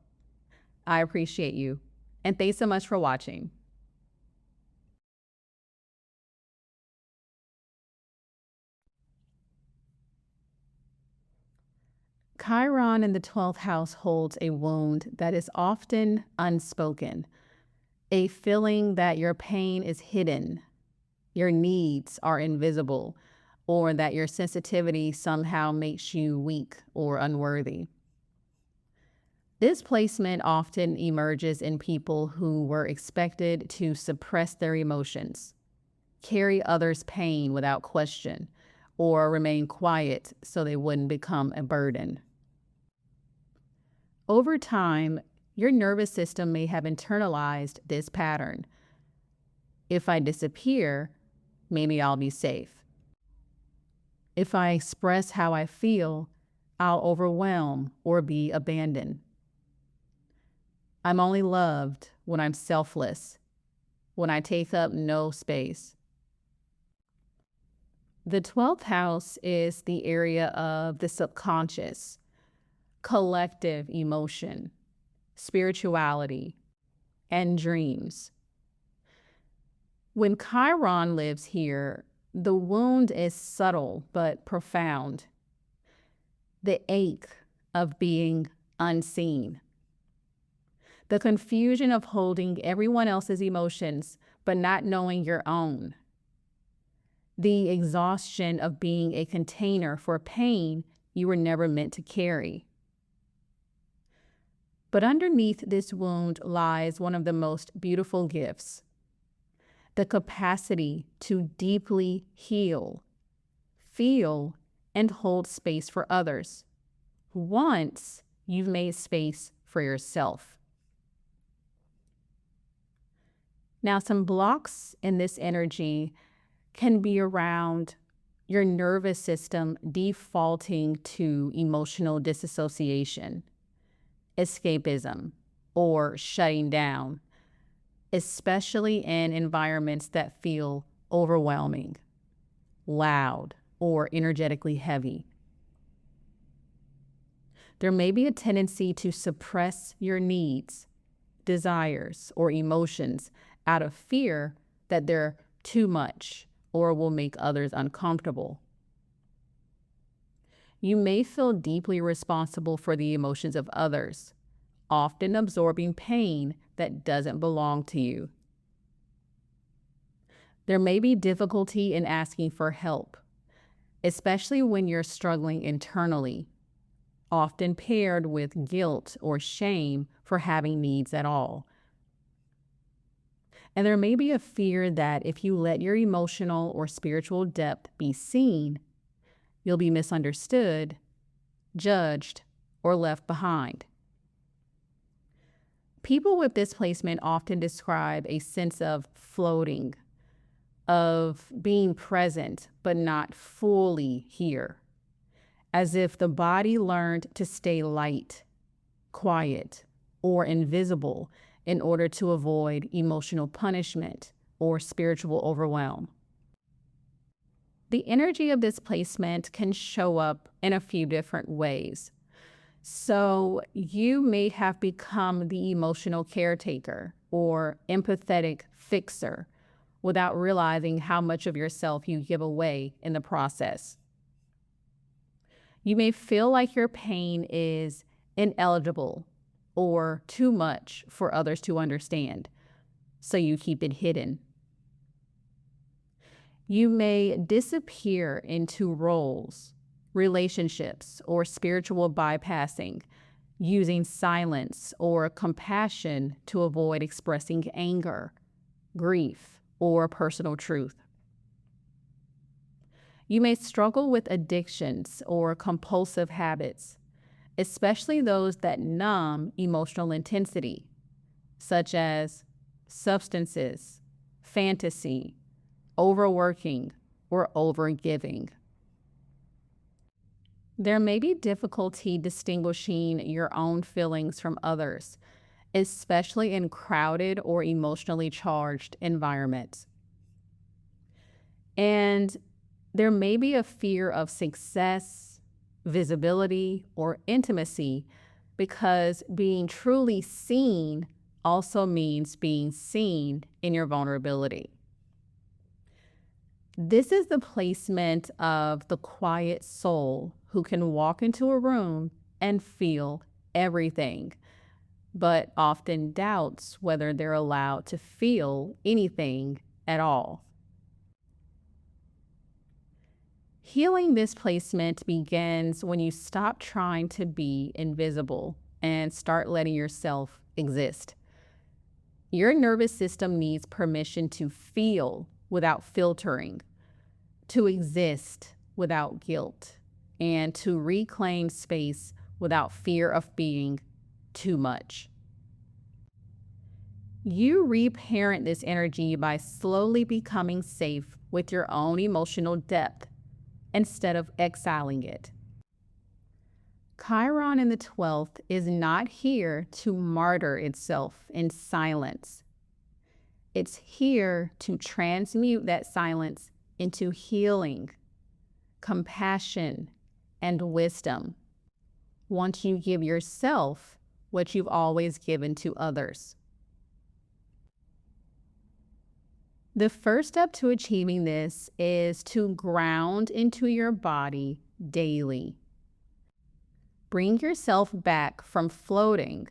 S2: I appreciate you, and thanks so much for watching. Chiron in the 12th house holds a wound that is often unspoken, a feeling that your pain is hidden, your needs are invisible, or that your sensitivity somehow makes you weak or unworthy. This placement often emerges in people who were expected to suppress their emotions, carry others' pain without question, or remain quiet so they wouldn't become a burden. Over time, your nervous system may have internalized this pattern. If I disappear, maybe I'll be safe. If I express how I feel, I'll overwhelm or be abandoned. I'm only loved when I'm selfless, when I take up no space. The 12th house is the area of the subconscious, collective emotion, spirituality, and dreams. When Chiron lives here, the wound is subtle but profound. The ache of being unseen. The confusion of holding everyone else's emotions but not knowing your own. The exhaustion of being a container for pain you were never meant to carry. But underneath this wound lies one of the most beautiful gifts: the capacity to deeply heal, feel, and hold space for others once you've made space for yourself. Now, some blocks in this energy can be around your nervous system defaulting to emotional disassociation, escapism, or shutting down, especially in environments that feel overwhelming, loud, or energetically heavy. There may be a tendency to suppress your needs, desires, or emotions out of fear that they're too much or will make others uncomfortable. You may feel deeply responsible for the emotions of others, often absorbing pain that doesn't belong to you. There may be difficulty in asking for help, especially when you're struggling internally, often paired with guilt or shame for having needs at all. And there may be a fear that if you let your emotional or spiritual depth be seen, you'll be misunderstood, judged, or left behind. People with this placement often describe a sense of floating, of being present but not fully here, as if the body learned to stay light, quiet, or invisible in order to avoid emotional punishment or spiritual overwhelm. The energy of this placement can show up in a few different ways. So you may have become the emotional caretaker or empathetic fixer without realizing how much of yourself you give away in the process. You may feel like your pain is ineligible or too much for others to understand, so you keep it hidden. You may disappear into roles, relationships, or spiritual bypassing, using silence or compassion to avoid expressing anger, grief, or personal truth. You may struggle with addictions or compulsive habits, especially those that numb emotional intensity, such as substances, fantasy, overworking, or overgiving. There may be difficulty distinguishing your own feelings from others, especially in crowded or emotionally charged environments. And there may be a fear of success, visibility, or intimacy, because being truly seen also means being seen in your vulnerability. This is the placement of the quiet soul who can walk into a room and feel everything, but often doubts whether they're allowed to feel anything at all. Healing displacement begins when you stop trying to be invisible and start letting yourself exist. Your nervous system needs permission to feel without filtering, to exist without guilt, and to reclaim space without fear of being too much. You reparent this energy by slowly becoming safe with your own emotional depth instead of exiling it. Chiron in the 12th is not here to martyr itself in silence. It's here to transmute that silence into healing, compassion, and wisdom once you give yourself what you've always given to others. The first step to achieving this is to ground into your body daily. Bring yourself back from floating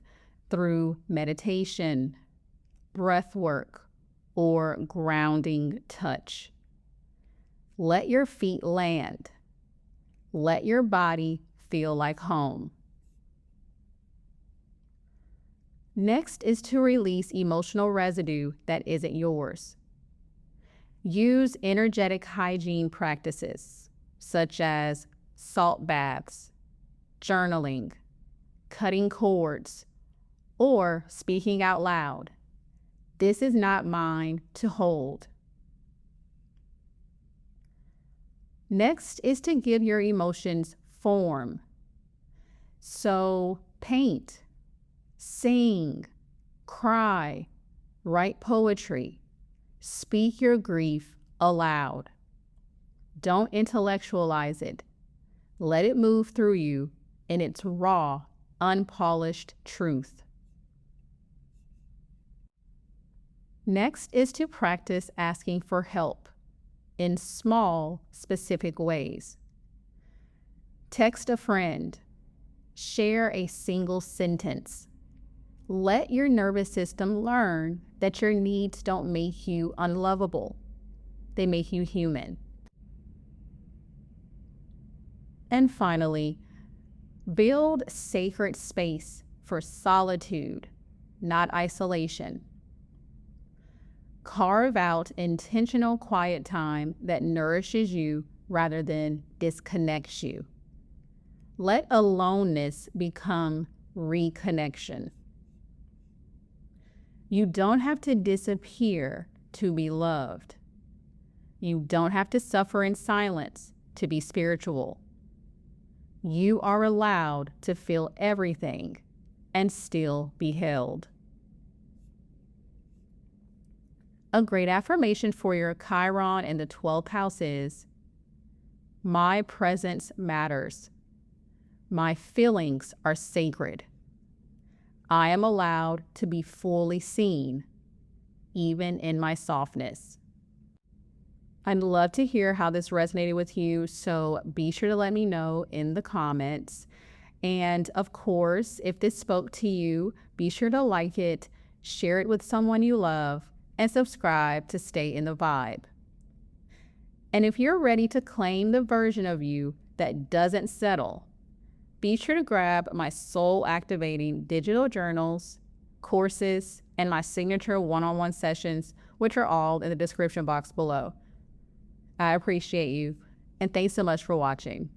S2: through meditation, breath work, or grounding touch. Let your feet land. Let your body feel like home. Next is to release emotional residue that isn't yours. Use energetic hygiene practices such as salt baths, journaling, cutting cords, or speaking out loud. This is not mine to hold. Next is to give your emotions form. So paint, sing, cry, write poetry, speak your grief aloud. Don't intellectualize it. Let it move through you in its raw, unpolished truth. Next is to practice asking for help in small, specific ways. Text a friend. Share a single sentence. Let your nervous system learn that your needs don't make you unlovable. They make you human. And finally, build sacred space for solitude, not isolation. Carve out intentional quiet time that nourishes you rather than disconnects you. Let aloneness become reconnection. You don't have to disappear to be loved. You don't have to suffer in silence to be spiritual. You are allowed to feel everything and still be held. A great affirmation for your Chiron in the 12th house is, my presence matters. My feelings are sacred. I am allowed to be fully seen, even in my softness. I'd love to hear how this resonated with you, so be sure to let me know in the comments. And of course, if this spoke to you, be sure to like it, share it with someone you love, and subscribe to stay in the vibe. And if you're ready to claim the version of you that doesn't settle, be sure to grab my soul-activating digital journals, courses, and my signature one-on-one sessions, which are all in the description box below. I appreciate you, and thanks so much for watching.